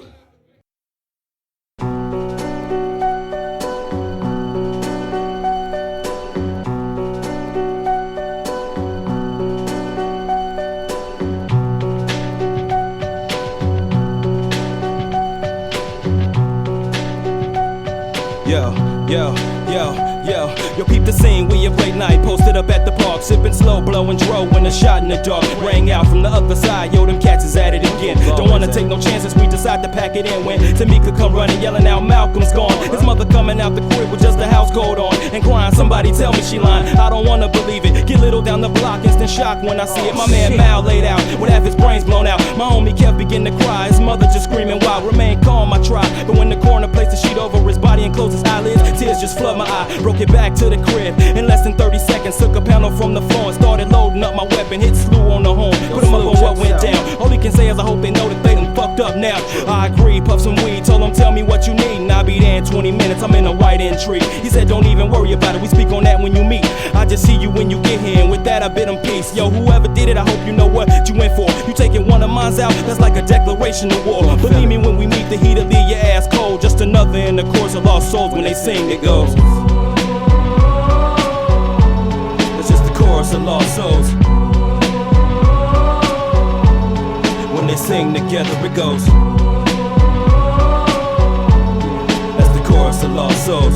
Yo, peep the scene, we up late night, posted up at the park, sipping slow, blowing dro when a shot in the dark rang out from the other side. Yo, them cats is at it again. Don't wanna take no chances, we decide to pack it in. When Tamika come running, yelling out, Malcolm's gone. His mother coming out the crib with just the house coat on and crying. Somebody tell me she lying, I don't wanna believe it. Get little down the block, instant shock when I see it. My man Mal laid out with half his brains blown out. My homie Kev begin to cry, his mother just screaming wild. Remain calm, I try, but when the coroner placed the sheet over his body and closed his eyelids, tears just flood my eye. Broke it back to the crib in less than 30 seconds. Took a panel from the floor and started loading up my weapon. Hit slew on the horn, put him up on what went down. All he can say is I hope they know that they done fucked up now. I agree, puff some weed, told him tell me what you need, and I'll be there in 20 minutes. I'm in a white entry. He said don't even worry about it, we speak on that when you meet. I just see you when you get here, and with that I bid him peace. Yo, whoever did it, I hope you know what you went for. You taking one of mine's out, that's like a declaration of war. Believe me, when we meet, the heat'll leave your ass cold. Just another in the chorus of lost souls. When they sing, it goes. It's just the chorus of lost souls. When they sing together, it goes. That's the chorus of lost souls.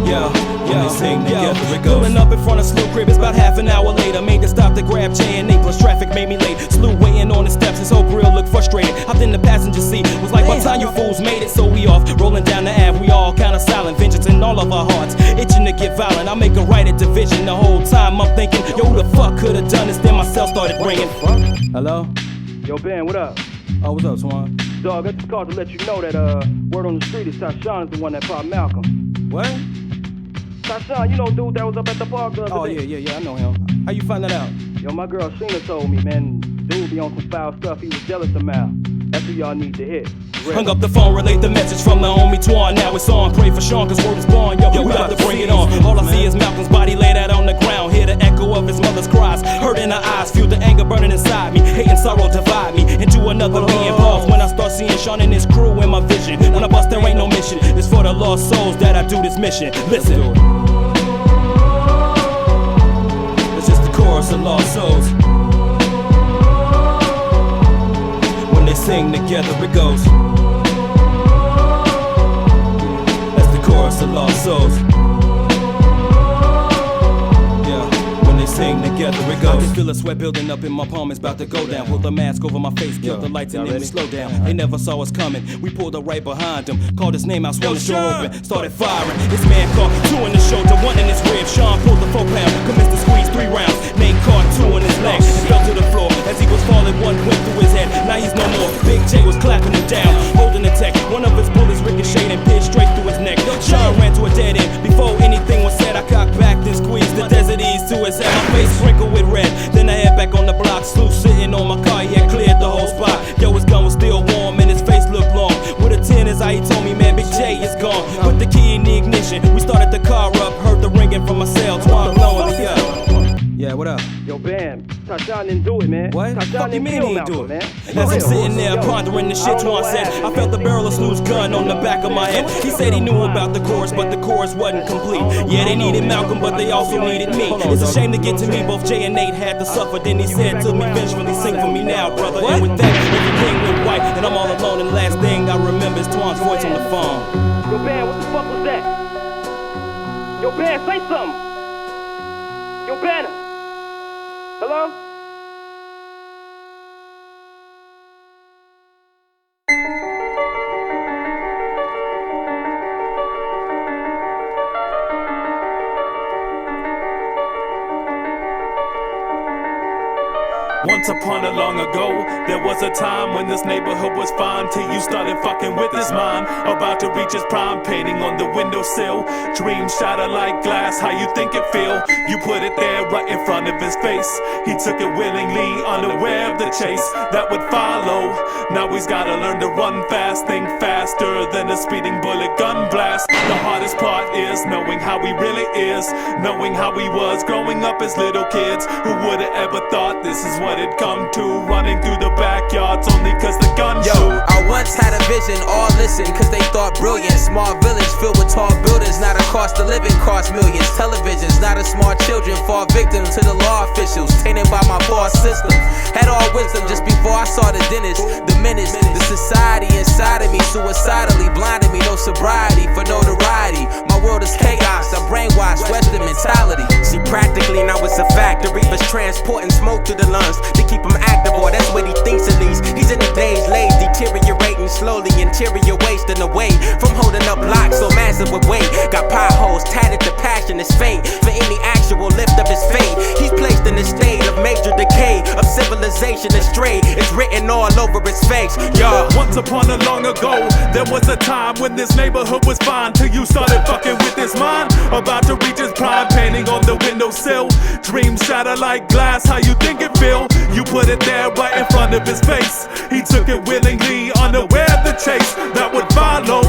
Yeah. When they sing together, it goes. Pulling up in front of Slew crib, it's about half an hour later. Made to stop to grab Chain, plus traffic made me late. Slew waiting on the steps, his whole grill looked frustrated. Hopped in the passenger seat, was like, by time you fools made it, so we off. Rolling down the Ave, we all kinda silent. Vengeance in all of our hearts, itching to get violent. I make a right at division. The whole time I'm thinking, yo, who the fuck could've done this? Then my cell started ringing. Hello? Yo, Ben, what up? Oh, what's up, Swan? Dog, I just called to let you know that, word on the street is Tashawn is the one that popped Malcolm. What? Tashawn, you know dude that was up at the park the other day? Yeah, I know him. How you find that out? Yo, my girl Sine told me, man, dude be on some foul stuff. He was jealous of Mal. That's who y'all need to hit. Hung up the phone, relayed the message from the homie Twan. Now it's on, pray for Sean, cause word is born. Yo, we about to bring it on. All I see is Malcolm's body laid out on the ground. Hear the echo of his mother's cries. Hurt in her eyes, feel the anger burning inside me. Hate and sorrow divide me into another being. Pause when I start seeing Sean and his crew in my vision. When I bust, there ain't no mission. It's for the lost souls that I do this mission. Listen. It's just the chorus of lost souls. When they sing together, it goes. Chorus of lost souls. Yeah, when they sing together it goes. I can feel a sweat building up in my palm, it's about to go down. Pull the mask over my face, kill the lights and then we slow down. They never saw us coming, we pulled up right behind him. Called his name out, swung the door open, started firing. This man caught 2 in the shoulder, 1 in his rib. Sean pulled the 4 pound, commenced to squeeze 3 rounds. Nate caught 2 in his leg and fell to the floor. As he was falling, 1 went through his head, now he's no more. Big J was clapping him down, holding the tech. One of his bullets ricocheted and pierced straight through his neck. Sean ran to a dead end. Before anything was said, I cocked back then squeezed the desert ease to his head. My face sprinkled with red. Then I head back on the block. Slew sitting on my car, he had cleared the whole spot. Yo, his gun was still warm and his face looked long. With a 10 is how he told me, man, Big J is gone. Put the key in the ignition. We started the car up, heard the ringing from my cell. Twan blowing me up. Yeah, what up? Yo, Bam, Tashawn didn't do it, man. What? Tashawn You mean he ain't do it, man? As I'm sitting there pondering the shit Twan said, I felt the barrel of Snoo's gun on the back of my head. He said he knew about the chorus, but the chorus wasn't complete. Yeah, they needed Malcolm, but they also needed me. It's a shame to get to me, both Jay and Nate had to suffer. Then he said to me, vengefully sing for me now, brother. And with that, everything went white, and I'm all alone. And the last thing I remember is Twan's voice on the phone. Yo, Bam, what the fuck was that? Yo, Bam, say something. Yo, Banner. Hello? Once upon a long ago, there was a time when this neighborhood was fine till you started fucking with his mind. About to reach his prime, painting on the windowsill. Dreams shatter like glass, how you think it feel? You put it there right in front of his face. He took it willingly, unaware of the chase that would follow. Now he's gotta learn to run fast, think faster than a speeding bullet gun blast. The hardest part is knowing how he really is, knowing how he was growing up as little kids. Who would've ever thought this is what it come to, running through the backyards only cause the gun shoot. I once had a vision, all listen cause they thought brilliant. Small village filled with tall buildings, not a cost of living cost millions. Televisions, not a smart children fall victim to the law officials, tainted by my boss system. Had all wisdom just before I saw the dentist. Diminished the society inside of me, suicidally blinded me. No sobriety for notoriety. My world is chaos, I'm brainwashed, Western mentality. See, practically now it's a fact. The reapers transporting smoke to the lungs to keep him active, or that's what he thinks at least. He's in the days late, deteriorating slowly, interior wasting away from holding up blocks so massive with weight. Got potholes tatted to passion his fate. For any actual lift of his fate, he's placed in a state of major decay, of civilization astray. It's written all over his face. Yo, once upon a long ago, there was a time when this neighborhood was fine till you started fucking with his mind. About to reach his prime, painting on the windowsill. Dreams shatter like glass, how you think it feel? You put it there right in front of his face. He took it willingly, unaware of the chase that would follow.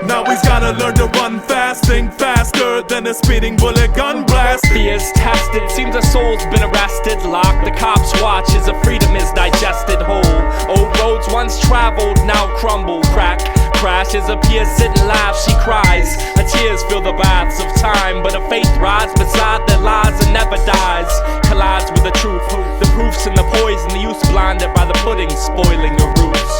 Now he's gotta learn to run fast, think faster than a speeding bullet gun blast. Fears tested, seems a soul's been arrested. Locked, the cops watch as a freedom is digested whole. Old roads once traveled, now crumble, crack. Crashes appear, sit and laugh, she cries. Her tears fill the baths of time, but her faith rides beside their lies and never dies. Collides with the truth, the proofs in the poison. The youth blinded by the pudding, spoiling the roots.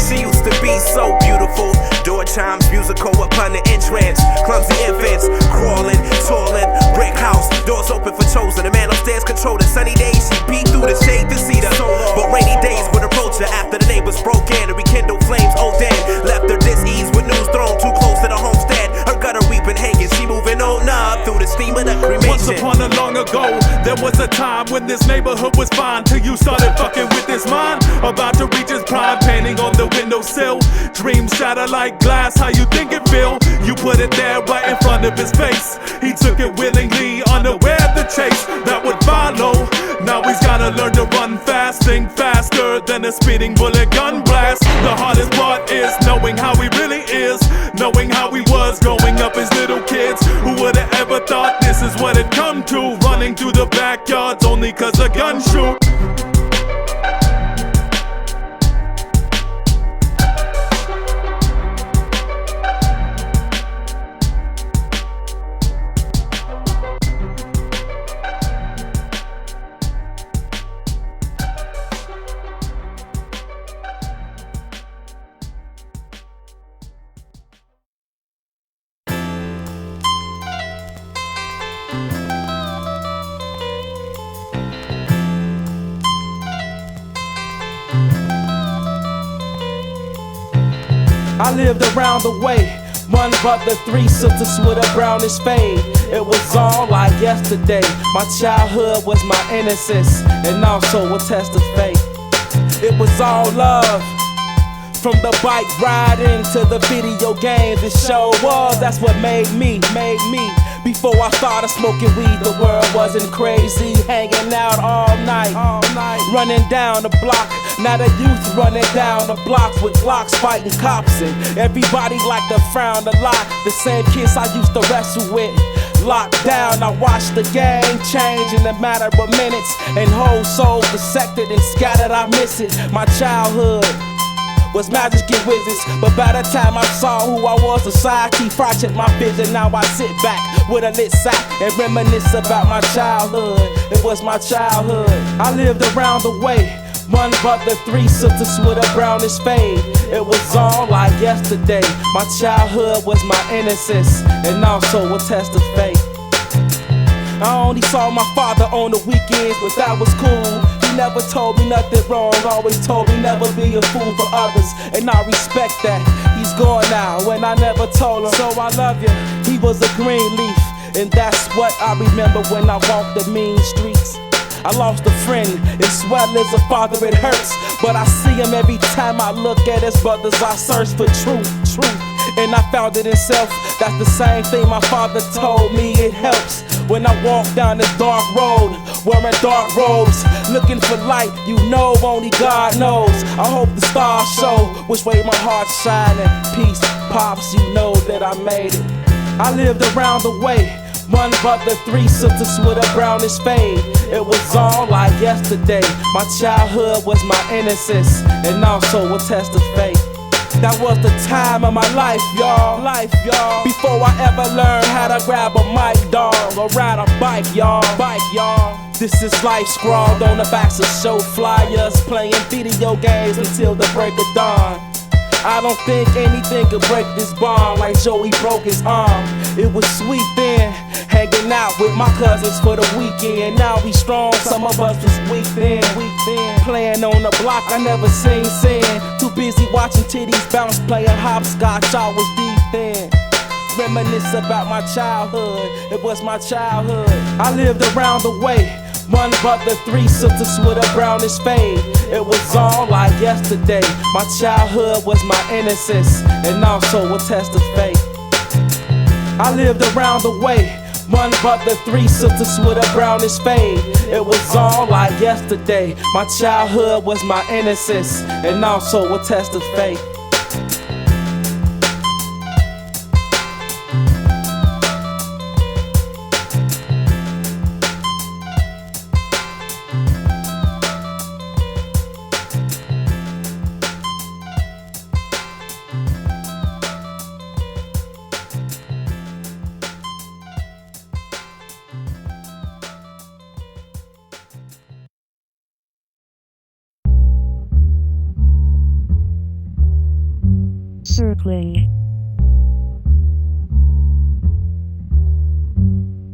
She used to be so beautiful. Door chimes, musical upon the entrance. Clumsy infants, crawling, tallin', brick house. Doors open for chosen. The man upstairs control the sunny days. She beat through the shade to see the but rainy days would approach her after the neighbors broke in to rekindle flames. Oh damn, left her dis-ease with news thrown too close to the homestead. Her gutter weeping, hanging. She moving on up through the steam of the cremation. Once upon a long ago, There was a time when this neighborhood was fine till you started fucking with this mind. About to reach its prime, painting on the windowsill. Dreams shatter like glass, how you think it feel? You put it there right in front of his face. He took it willingly, unaware of the chase that would follow. Now he's gotta learn to run fast, think faster than a speeding bullet gun blast. The hardest part is knowing how he really is, knowing how he was growing up as little kids. Who would've ever thought this is what it come to? Running through the backyards only cause a gun shoot. I lived around the way, one brother, three sisters with a brownish fade. It was all like yesterday. My childhood was my innocence, and also a test of faith. It was all love, from the bike riding to the video games. It sure was, that's what made me. Before I started smoking weed, the world wasn't crazy. Hanging out all night, running down the block. Now the youth running down the blocks with Glocks fighting cops, and everybody like to frown a lot. The same kids I used to wrestle with, locked down. I watched the game change in a matter of minutes, and whole souls dissected and scattered. I miss it. My childhood was magic and wizards, but by the time I saw who I was, society fractured my vision. Now I sit back with a lit sack and reminisce about my childhood. It was my childhood. I lived around the way, one brother, three sisters with a brownish fade. It was all like yesterday. My childhood was my innocence, and also a test of faith. I only saw my father on the weekends, but that was cool. He never told me nothing wrong, always told me never be a fool for others, and I respect that. He's gone now, and I never told him, so I love you. He was a green leaf, and that's what I remember when I walked the mean streets. I lost a friend, as well as a father, it hurts, but I see him every time I look at his brothers. I search for truth, and I found it in self. That's the same thing my father told me, it helps. When I walk down this dark road, wearing dark robes, looking for light, you know only God knows. I hope the stars show which way my heart's shining. Peace, pops, you know that I made it. I lived around the way, one brother, three sisters with a brownish fade. It was all like yesterday. My childhood was my innocence, and also a test of faith. That was the time of my life, y'all. Before I ever learned how to grab a mic, dog, or ride a bike, y'all. This is life scrawled on the backs of show flyers, playing video games until the break of dawn. I don't think anything could break this bond like Joey broke his arm. It was sweet then, hanging out with my cousins for the weekend. Now we strong, some of us was weak then. Playing on the block, I never seen sin. Too busy watching titties bounce, playing hopscotch, I was deep then. Reminisce about my childhood, it was my childhood. I lived around the way, one brother, three sisters with a brownish fade. It was all like yesterday. My childhood was my innocence, and also a test of faith. I lived around the way, one brother, three sisters with a brownish fade. It was all like yesterday. My childhood was my innocence, and also a test of faith.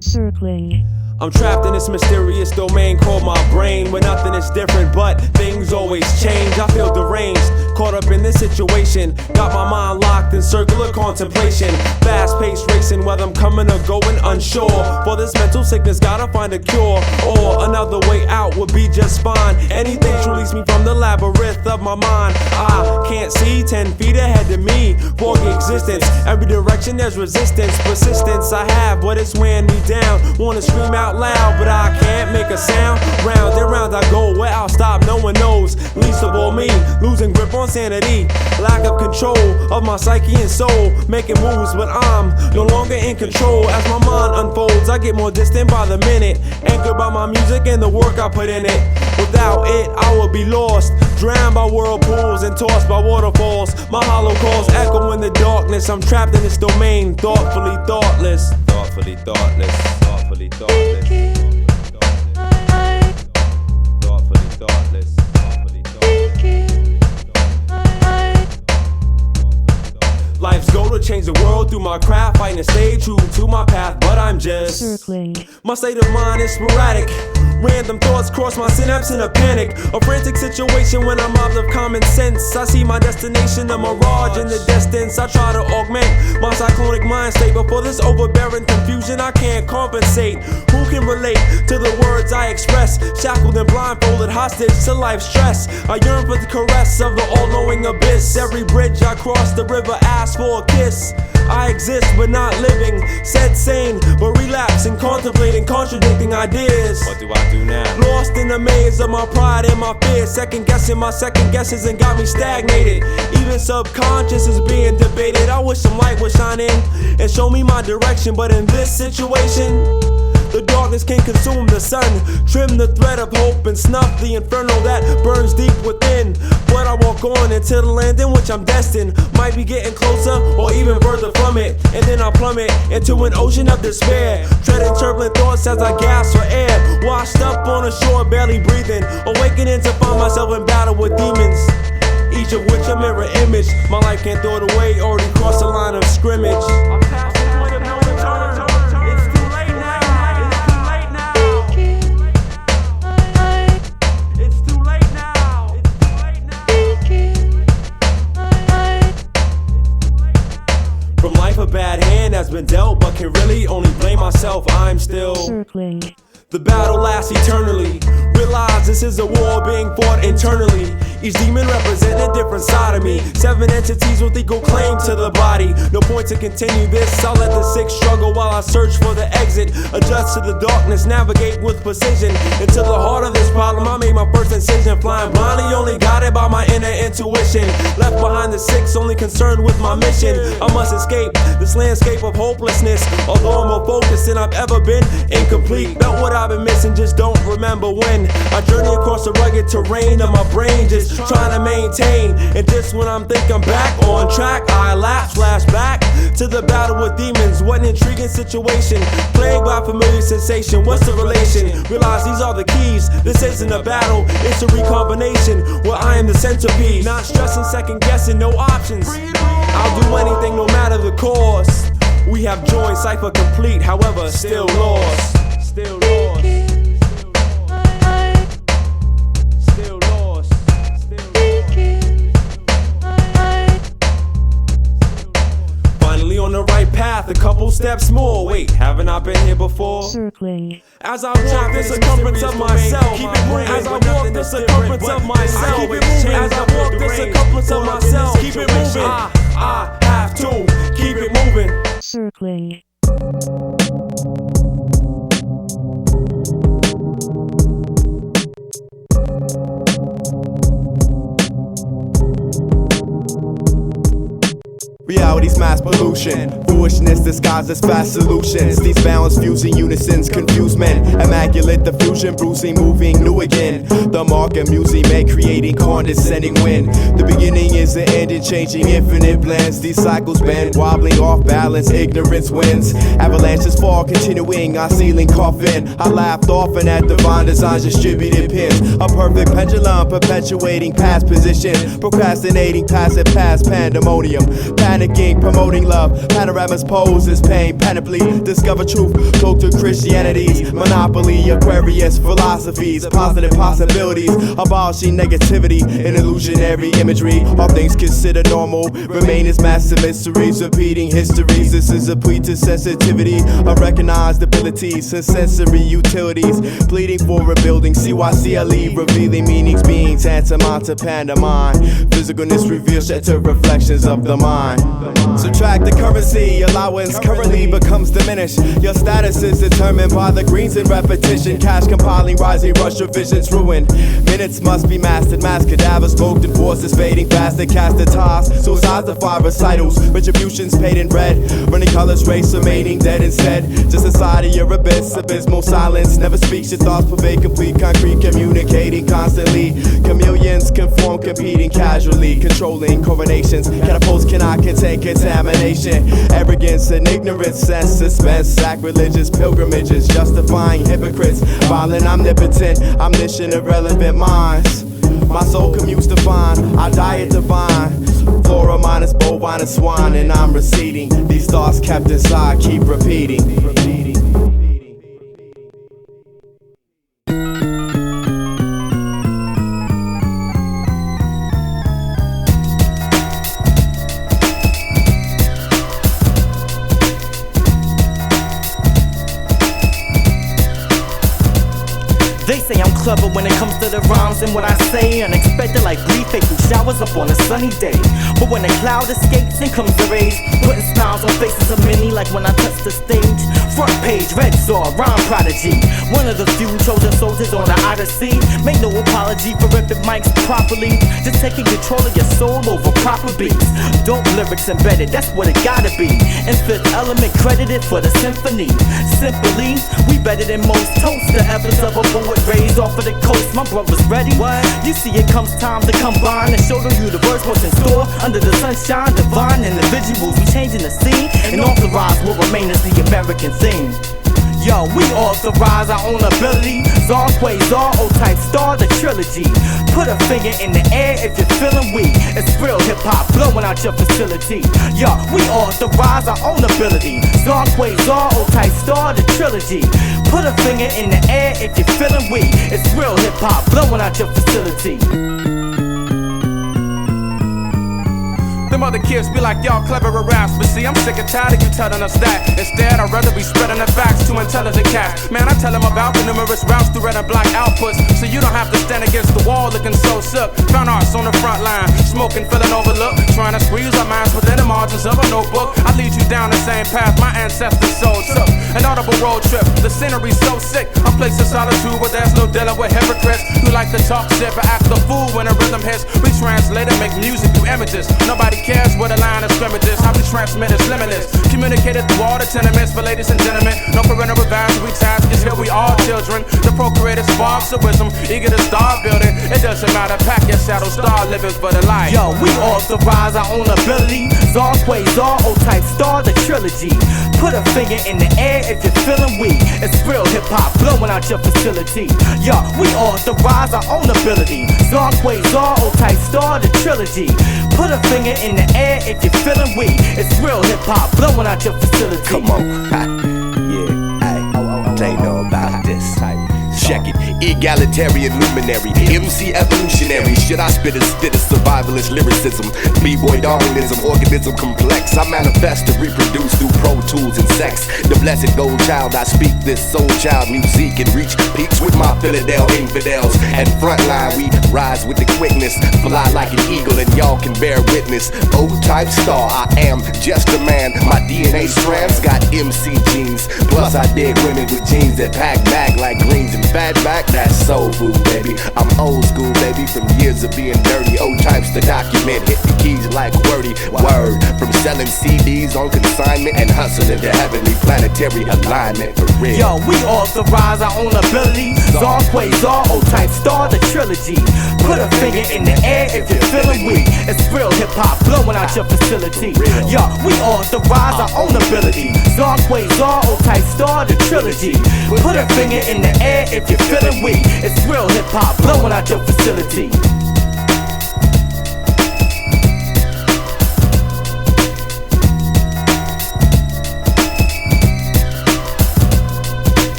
Circling. I'm trapped in this mysterious domain called my brain, where nothing is different but things always change. I feel deranged, caught up in this situation, got my mind locked in circular contemplation. Fast-paced racing, whether I'm coming or going unsure. For this mental sickness, gotta find a cure, or another way out would be just fine. Anything to release me from the labyrinth of my mind. I can't see 10 feet ahead of me, foggy existence. Every direction there's resistance, persistence I have, but it's wearing me down. Wanna scream out loud, but I can't make a sound. Round and round I go, where I'll stop no one knows, least of all me, losing grip on sanity. Lack of control of my psyche and soul, making moves but I'm no longer in control. As my mind unfolds, I get more distant by the minute, anchored by my music and the work I put in it. Without it, I would be lost, drowned by whirlpools and tossed by waterfalls. My hollow calls echo in the darkness. I'm trapped in this domain, thoughtfully thoughtless. Thoughtfully thoughtless. Thoughtfully thoughtless. Thoughtfully thoughtless. Life's goal to change the world through my craft, fighting to stay true to my path, but I'm just circling. My state of mind is sporadic. Random thoughts cross my synapse in a panic. A frantic situation when I'm out of common sense. I see my destination, a mirage in the distance. I try to augment my cyclonic mind state, but for this overbearing confusion I can't compensate. Who can relate to the words I express? Shackled and blindfolded, hostage to life's stress. I yearn for the caress of the all-knowing abyss. Every bridge I cross the river asks for a kiss. I exist but not living, said sane but relapsing, contemplating, contradicting ideas. What do I do now? Lost in the maze of my pride and my fears, second guessing my second guesses and got me stagnated. Even subconscious is being debated. I wish some light would shine in and show me my direction, but in this situation the darkness can consume the sun, trim the thread of hope and snuff the inferno that burns deep within. But I walk on into the land in which I'm destined. Might be getting closer or even further from it, and then I plummet into an ocean of despair, treading turbulent thoughts as I gasp for air. Washed up on a shore, barely breathing, awakening to find myself in battle with demons, each of which a mirror image. My life can't throw it away, already crossed the line of scrimmage. I'm past the point of no return. From life a bad hand has been dealt, but can really only blame myself. I'm still circling. The battle lasts eternally. Realize this is a war being fought internally. Each demon represents a different side of me. 7 entities with equal claim to the body. No point to continue this. I'll let the sick struggle while I search for the exit. Adjust to the darkness, navigate with precision. Into the heart of this problem I made my first incision. Flying blindly, only guided by my inner intuition. Left behind the 6, only concerned with my mission. I must escape this landscape of hopelessness. Although I'm more focused than I've ever been, incomplete. Felt what I've been missing, just don't remember when. I journey across the rugged terrain of my brain, just trying to maintain. And just when I'm thinking I'm back on track, I lapse, flash back to the battle with demons. What an intriguing situation, plagued by familiar sensation. What's the relation? Realize these are the keys. This isn't a battle, it's a recombination where I am the centerpiece. Not stressing, second guessing, no options. I'll do anything no matter the cost. We have joined, cipher complete, however, still lost. Still lost. Still lost. Finally on the right path, a couple steps more. Wait, haven't I been here before? Circling. As I walk the circumference of myself, keep it moving. As I walk the circumference of myself, keep it moving. As I walk the circumference of myself, keep it moving. I have to keep it moving. Circling. Reality's mass pollution, foolishness disguised as fast solutions. These balanced fusing unisons confuse men. Immaculate diffusion, bruising, moving, new again. The mark amusing, man, creating condescending wind. The beginning is the ending, changing infinite blends. These cycles bend, wobbling off balance, ignorance wins. Avalanches fall, continuing our ceiling coffin. I laughed often at divine design's distributed pins. A perfect pendulum, perpetuating past position. Procrastinating, passive past pandemonium. Panic panicking, promoting love. Panoramas pose as pain, panoply. Discover truth, cloak to Christianity's monopoly. Aquarius philosophies, positive possibilities. Abolishing negativity and illusionary imagery. All things considered normal remain as massive mysteries. Repeating histories. This is a plea to sensitivity of recognized abilities and sensory utilities. Pleading for rebuilding. CYCLE revealing meanings being tantamount to pantomime. Physicalness reveals shattered reflections of the mind. Subtract the currency, allowance currently becomes diminished. Your status is determined by the greens in repetition. Cash compiling, rising rush of visions ruined. Minutes must be mastered, mass cadavers smoked and forces fading faster. Cast the toss, suicides of 5 recitals. Retributions paid in red. Running colors, race remaining dead instead. Just inside of your abyss, abysmal silence. Never speaks, your thoughts pervade complete concrete, communicating constantly. Chameleons conform, competing casually. Controlling coronations, catapults cannot contain contamination. Arrogance and ignorance, sense, suspense, sacrilegious pilgrimages, justifying hypocrites. Violent, omnipotent, omniscient, irrelevant minds. My soul commutes to find, I diet divine. Flora minus bovine and swine, and I'm receding. These thoughts kept inside keep repeating. They say I'm clever when it comes to the rhymes and what I say. Unexpected like brief fateful showers up on a sunny day. But when the cloud escapes and comes the rays, putting smiles on faces of many like when I touch the stage. Front page, red sword, rhyme prodigy. One of the few chosen soldiers on the Odyssey. Make no apology for ripping mics properly. Just taking control of your soul over proper beats. Dope lyrics embedded, that's what it gotta be. And Fifth Element credited for the symphony. Simply, we better than most. Toast the efforts of a poet raised off of the coast. My brother's ready. What? You see it comes time to combine and show the universe what's in store. Under the sunshine, divine individuals. We changing the scene and authorize what remain as the American theme. Yo, we authorize our own ability. Czar, Qwazaar, O-Type Star, the trilogy. Put a finger in the air if you're feeling weak. It's real hip-hop blowing out your facility. Yo, we authorize our own ability. Czar, Qwazaar, O-Type Star, the trilogy. Put a finger in the air if you're feeling weak. It's real hip-hop blowing out your facility. Them other kids be like, y'all clever raps, but see, I'm sick and tired of you telling us that. Instead, I'd rather be spreading the facts to intelligent cats. Man, I tell them about the numerous routes through red and black outputs, so you don't have to stand against the wall looking so shook. Found Artz on the front line, smoking, feeling overlooked, trying to squeeze our minds within the margins of a notebook. I lead you down the same path my ancestors so took. An audible road trip, the scenery's so sick. I'm placed in solitude where there's no dealing with hypocrites who like to talk shit but act the fool when a rhythm hits. We translate and make music through images. Nobody cares where the line of scrimmage is. How we transmit is limitless. Communicated through all the tenements for ladies and gentlemen. No parental advisory task is here. We all children. The procreator sparks of wisdom, eager to start building. It doesn't matter. Pack your shadow, start living for the light. Yo, we authorize our own ability. Czar, Qwazaar, O-Type Star, the trilogy. Put a finger in the air if you're feeling weak. It's real hip-hop blowing out your facility. Yo, we authorize our own ability. Czar, Qwazaar, O-Type Star, the trilogy. Put a finger in the air if you're feeling weak. It's real hip-hop blowing out your facility. Come on, yeah, they know about this. Check it, egalitarian luminary, MC evolutionary. Should I spit a survivalist lyricism? B-boy Darwinism, organism complex. I manifest to reproduce through Pro Tools and sex. The blessed gold child, I speak this soul child music and reach peaks with my Philadelphia infidels. And Frontline, we rise with the quickness, fly like an eagle, and y'all can bear witness. O-Type Star, I am just a man. My DNA strands got MC genes. Plus I dig women with jeans that pack back like greens and fat back. That's soul food, baby. I'm old school, baby, from years of being dirty. O-Types the document, hit the keys like wordy. Word, from selling CDs on consignment and hustling to heavenly planetary alignment for real. Yo, we authorize our own ability. Czar, Qwazaar, O-Type Star, the trilogy. Put a finger in the air if you're feeling weak. It's real hip-hop blowing out your facility. Yo, we authorize our own ability. Czar, Qwazaar, O-Type Star, the trilogy. Put a finger in the air if you're feeling weak. It's real hip-hop blowing out your facility.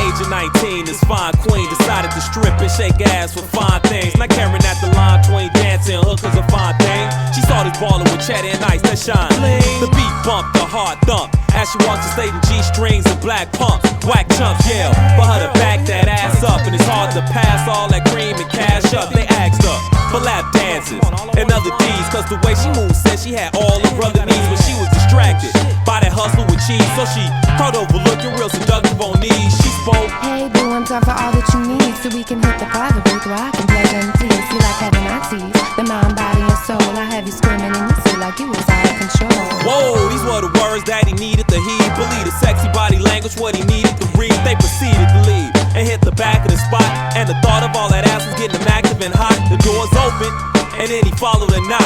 age of 19, this fine queen decided to strip and shake ass for fine things. Not caring at the line between dancing and hookers a fine thing. She saw this baller with cheddar and ice that shine. The beat bumped, the heart thump, as she walks the stage in G-strings and black pumps. Whack chumps yell for her to back that ass up, and it's hard to pass all that cream and cash up. They asked her for lap dances and other D's, cause the way she moved said she had all her brother needs, but she was distracted by that hustle with cheese. So she caught over looking real seductive on knees. She spoke, hey boo, I'm down for all that you need, so we can hit the private booth where I can play them teas. You like having my teeth, the mind, body, and soul. I have you screaming in your seat like you was out of control. Whoa, these were the words that he needed to heed. Believe the sexy body language, what he needed to read. They proceeded to leave and hit the back of the spot, and the thought of all that ass was getting him active and hot. The doors open, and then he followed her not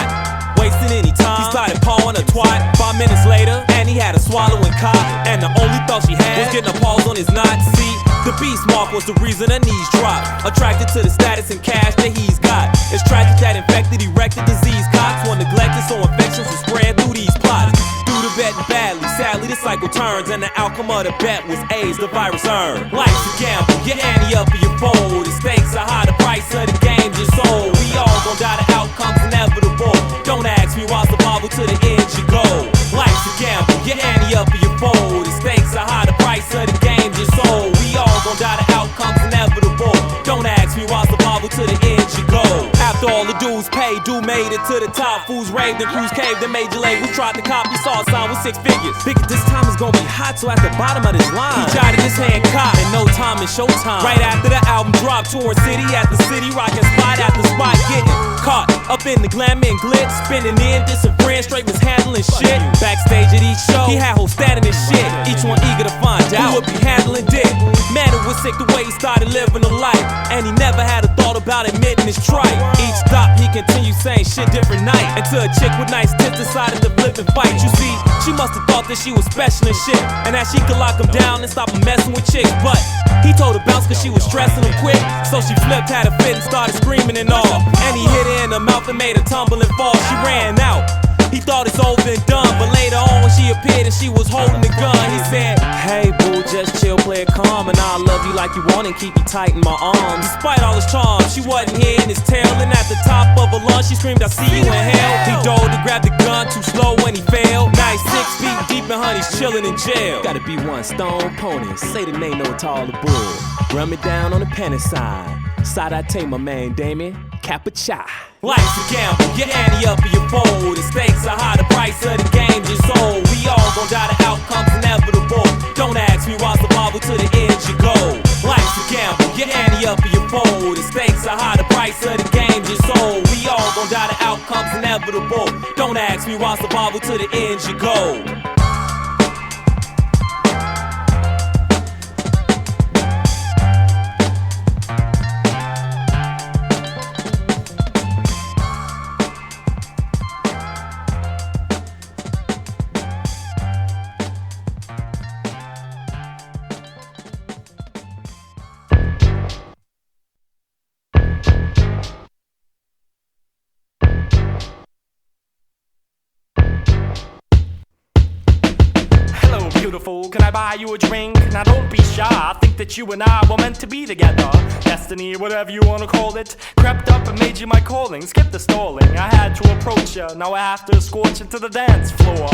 wasting any time. He started pawing a twat. 5 minutes later, and he had a swallowing cock, and the only thought she had was getting a pause on his knot. See, the beast mark was the reason her knees dropped. Attracted to the status and cash that he's got. It's tragic that infected, erected disease cops were neglected, so infections will spread through these plots. Through the betting badly, sadly the cycle turns, and the outcome of the bet was AIDS, the virus earned. Life's a gamble, your ante up or your fold. The stakes are high, the price of the game just sold. We all gon' die, the outcome's inevitable. Don't ask me why survival to the end you go. Life's a gamble, your ante up or your fold. The stakes are high, the price of the game just sold. We all gon' die, the outcome's inevitable. Don't ask me why survival to the end you go. After all the dues paid, dude made it to the top. Fools raved and crews caved and major labels tried to copy. Saw a sign with 6 figures. Figured this time is gonna be hot, so at the bottom of this line, he jotted his hand caught, and no time is showtime. Right after the album dropped, touring city after city, rocking spot after spot, getting caught up in the glamour and glitz, spinning in, dissing friends, straight mishandling shit. Backstage at each show, he had hoes standing and shit, each one eager to find out who would be handling dick. Man, it was sick the way he started living a life, and he never had a thought about admitting his tripe. Each stop, he continued saying shit different night, until a chick with nice tits decided to flip and fight. You see, she must have thought that she was special and shit, and that she could lock him down and stop him messing with chicks. But he told her bounce cause she was stressing him quick, so she flipped, had a fit and started screaming and all. And he hit her in the mouth and made her tumble and fall. She ran out. He thought it's over and done, but later on when she appeared and she was holding the gun, he said, hey boo, just chill, play it calm, and I'll love you like you want and keep you tight in my arms. Despite all his charm, she wasn't hearing his tale, and at the top of her lungs she screamed, I see you in hell. He dove to grab the gun, too slow when he failed. Nice 6 feet deep and honey's chilling in jail. Gotta be one stone pony, say the name no taller bull. Run me down on the penny side. Side I take my man Damien, Capacha. Life's a gamble, your ante up or your fold. The stakes are high, the price of the game just sold. We all gon' die, the outcome's inevitable. Don't ask me why survival to the end you go. Life's a gamble, your ante up or your fold. The stakes are high, the price of the game just sold. We all gon' die, the outcome's inevitable. Don't ask me why survival to the end you go. Beautiful, can I buy you a drink? Now don't be shy, I think that you and I were meant to be together. Destiny, whatever you wanna call it, crept up and made you my calling. Skip the stalling, I had to approach you. Now I have to escort you to the dance floor.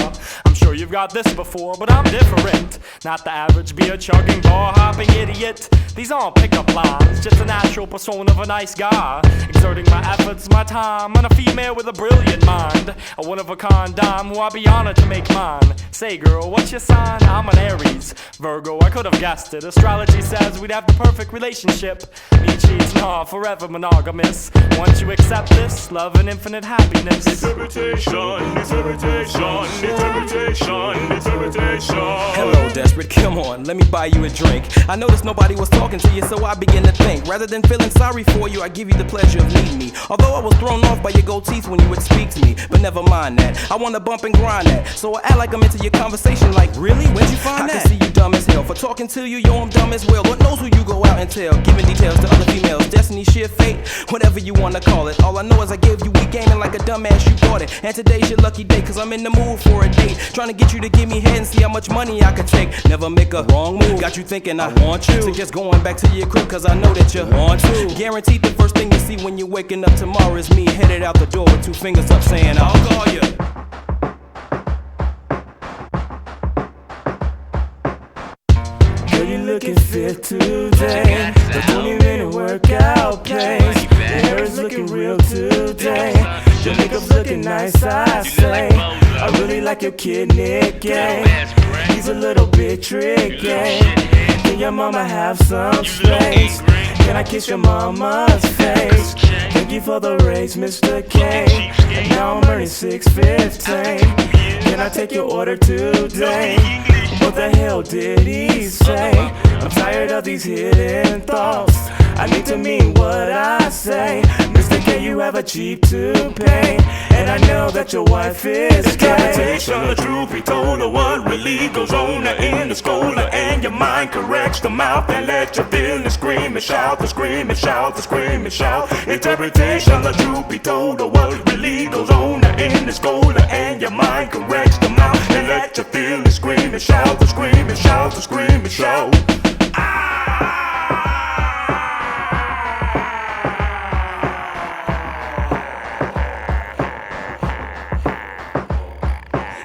I'm sure you've got this before, but I'm different. Not the average beer-chugging, bar-hopping idiot. These aren't pickup lines, just a natural persona of a nice guy. Exerting my efforts, my time, on a female with a brilliant mind. A one-of-a-kind dime who I'll be honored to make mine. Say girl, what's your sign? I'm an Aries. Virgo, I could have guessed it. Astrology says we'd have the perfect relationship. Me cheats, nah, forever monogamous. Once you accept this, love and infinite happiness. Interpretation, interpretation, interpretation, interpretation. Hello, desperate, come on, let me buy you a drink. I noticed nobody was talking to you, so I begin to think. Rather than feeling sorry for you, I give you the pleasure of needing me. Although I was thrown off by your gold teeth when you would speak to me, but never mind that. I wanna bump and grind that, so I act like I'm into your conversation. Like, really? Where'd you find that? I can see you dumb as hell. For talking to you, yo, I'm dumb as well. What knows who you go out and tell? Giving details to other females. Destiny, sheer fate, whatever you wanna call it. All I know is I gave you weak gaming like a dumbass, you bought it. And today's your lucky day, cause I'm in the mood for a date. Trying to get you to give me head and see how much money I could take. never make a wrong move. Got you thinking I want you, suggest going back to your crib cause I know that you want to. Guaranteed the first thing you see when you're waking up tomorrow is me headed out the door with 2 fingers up saying I'll call you. Girl, you looking fit today. The 20-minute workout pace. Your hair is looking real today. Your makeup's looking nice, I say. I really like your kid, Nick, he's a little bit tricky. Can your mama have some space? Can I kiss your mama's face? Thank you for the raise, Mr. K. And now I'm earning $6.15. Can I take your order today? What the hell did he say? I'm tired of these hidden thoughts. I need to mean what I say. Mr. K, you have a cheap to pay, and I know that your wife is gay. Interpretation, the truth be told, or what really goes on in the school, and your mind corrects the mouth and let your feelings scream and shout, the scream and shout, the scream and shout. Interpretation, the truth be told, or what really goes on in the school, and your mind corrects the mouth and let your feelings scream and shout, the scream and shout, the scream and shout.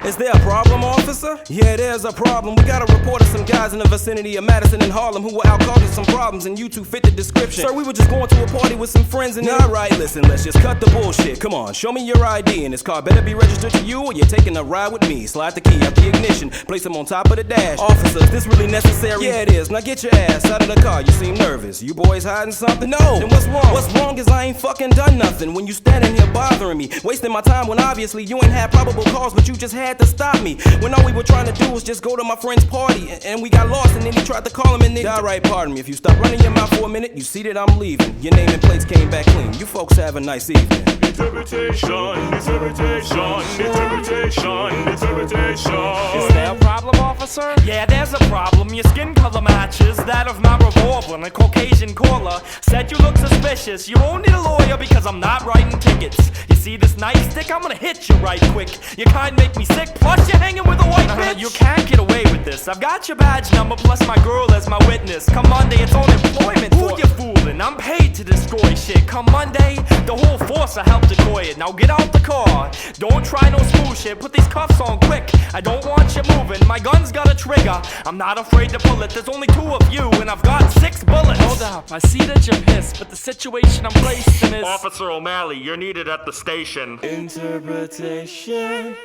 Is there a problem, officer? Yeah, there's a problem. We got a report of some guys in the vicinity of Madison and Harlem who were out causing some problems, and you two fit the description. Sir, we were just going to a party with some friends and alright, listen, let's just cut the bullshit. Come on, show me your ID, and this car better be registered to you or you're taking a ride with me. Slide the key out the ignition, place him on top of the dash. Officer, is this really necessary? Yeah, it is. Now get your ass out of the car. You seem nervous. You boys hiding something? No. Then what's wrong? What's wrong is I ain't fucking done nothing. When you standing here bothering me, wasting my time when obviously you ain't had probable cause, but you just had to stop me. When all we were trying to do was just go to my friend's party, and we got lost, and then he tried to call him, and then alright, pardon me. If you stop running your mouth for a minute, you see that I'm leaving. Your name and plates came back clean. You folks have a nice evening. Interpretation, interpretation, interpretation, interpretation. Is there a problem, officer? Yeah, there's a problem. Your skin color matches that of my revolver, and a Caucasian caller said you look suspicious. You won't need a lawyer because I'm not writing tickets. You see this nightstick? I'm gonna hit you right quick. Your kind make me sick, plus you're hanging with a white bitch. You can't get away with this. I've got your badge number plus my girl as my witness. Come Monday, it's on employment. Who you fooling? I'm paid to destroy shit. Come Monday, the whole force will help decoy it. Now get out the car. Don't try no smooth shit. Put these cuffs on quick. I don't want you moving. My gun's got a trigger. I'm not afraid to pull it. There's only 2 of you and I've got 6 bullets. Hold up. I see that you're pissed, but the situation I'm placed in is... Officer O'Malley, you're needed at the station. Interpretation.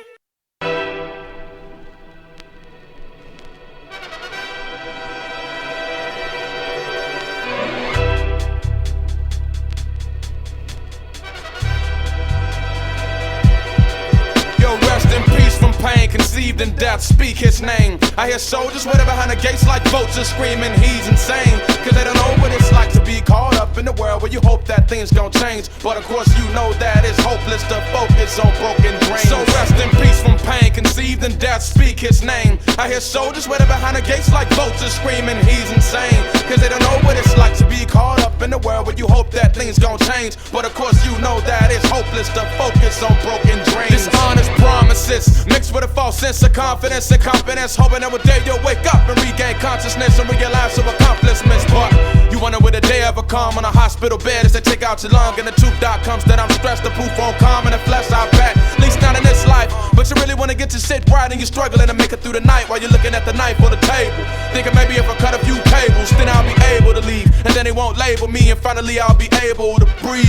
Pain conceived in death, speak his name. I hear soldiers waiting behind the gates like vultures screaming he's insane. Cause they don't know what it's like to be caught up in the world where you hope that things gon' change. But of course you know that it's hopeless to focus on broken dreams. So rest in peace from pain conceived in death, speak his name. I hear soldiers waiting behind the gates like vultures screaming he's insane. Cause they don't know what it's like to be caught up in the world where you hope that things gon' change. But of course you know that it's hopeless to focus on broken dreams. Dishonest promises mixed with a false sense of confidence and competence, hoping that one day you'll wake up and regain consciousness and realize your accomplishments. But you wonder where the day ever come on a hospital bed as they take out your lung and the truth dot comes that I'm stressed. The proof won't come in the flesh, I bet. At least not in this life. But you really wanna get your shit right and you're struggling to make it through the night while you're looking at the knife on the table, thinking maybe if I cut a few cables, then I'll be able to leave, and then they won't label me, and finally I'll be able to breathe.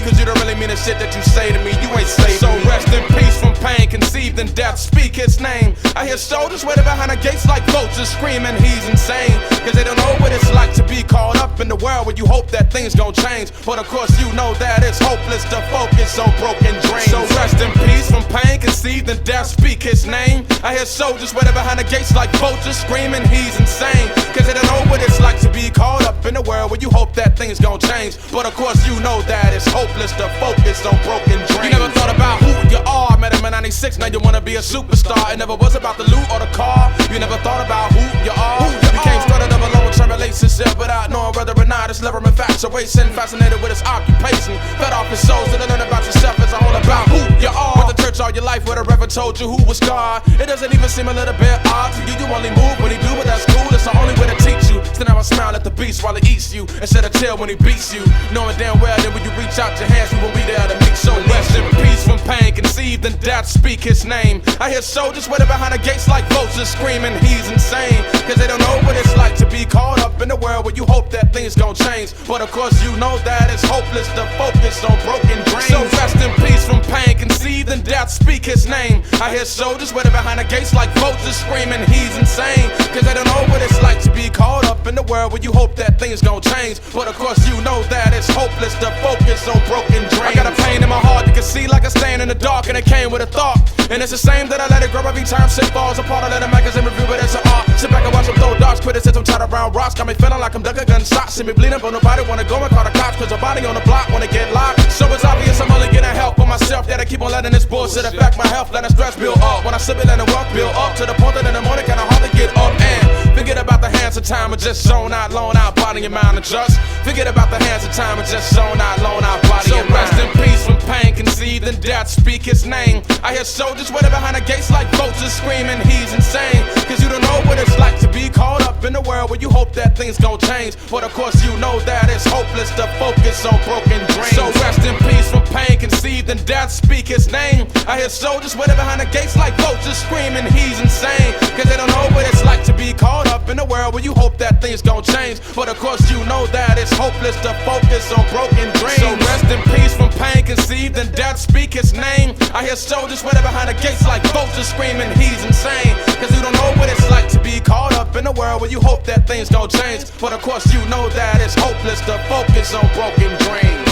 Cause you don't really mean the shit that you say to me. You ain't saving me. So rest in peace from pain conceived in death, speak his name. I hear soldiers waiting behind the gates like vultures screaming he's insane. Cause they don't know what it's like to be caught up in the world where you hope that things gon' change. But of course you know that it's hopeless to focus on broken dreams. So rest in peace from pain conceived in death, speak his name. I hear soldiers waiting behind the gates like vultures screaming he's insane. Cause they don't know what it's like to be caught up in the world where you hope that things gon' change. But of course you know that it's hopeless to focus on broken dreams. You never thought about who you are. Met him in 96, now you wanna be a superstar. It never was about the loot or the car. You never thought about who you are. You came straight out of a long-term relationship faces there without knowing whether or not it's liver infatuation. Fascinated with his occupation, fed off his souls to learn about yourself. It's all about who you are. Went to church all your life, whatever ever told you who was God. It doesn't even seem a little bit odd to you. You only move when he do, but that's cool. It's the only way to teach you. Still have a smile at the beast while he eats you, instead of chill when he beats you. Knowing damn well that when you reach out your hands, we will be there to meet. So rest in peace from pain, conceived in death, speak his name. I hear soldiers waiting behind the gates like vultures screaming, he's insane. Cause they don't know what it's like to be caught up in the world where you hope that things gon' change. But of course you know that it's hopeless to focus on broken dreams. So rest in peace from pain, conceived in death, speak his name. I hear soldiers waiting behind the gates like vultures screaming, he's insane. Cause they don't know what it's like to be caught up in the world where you hope that things gon' change. But of course you know that it's hopeless to focus on broken dreams. I got a pain in my heart you can see like a stain in the dark, and it came with a thought. And it's the same that I let it grow every time shit falls apart. I let a magazine review it as an art. Sit back and watch them throw darts, criticism, tied around rocks. Got me feeling like I'm ducking gunshots. See me bleeding, but nobody wanna go and call the cops. Cause a body on the block wanna get locked. So it's obvious I'm only getting help for myself. That I keep on letting this bullshit affect my health, letting stress build up. When I sip it, letting wealth build up to the point that in the morning kinda hard to get up and forget about the hands of time and just zone out, loan out, body and mind adjust. Forget about the hands of time and just zone out, loan out, body and mind. So rest in peace from pain, conceived in death, speak his name. I hear soldiers waiting behind the gates like vultures screaming, he's insane. Cause you don't know what it's like to be caught up in the world where you hope that things gon' change. But of course you know that it's hopeless to focus on broken dreams. So rest in peace from pain, conceived in death, speak his name. I hear soldiers waiting behind the gates like vultures screaming, he's insane. Cause they don't know what it's like to be caught up in the world where you hope that things gon' change. But of course you know that it's hopeless to focus on broken dreams. So rest in peace from pain, conceived in death, speak his name. I hear soldiers waiting behind the gates like vultures screaming, he's insane. Cause you don't know what it's like to be caught up in a world where you hope that things gon' change. But of course you know that it's hopeless to focus on broken dreams.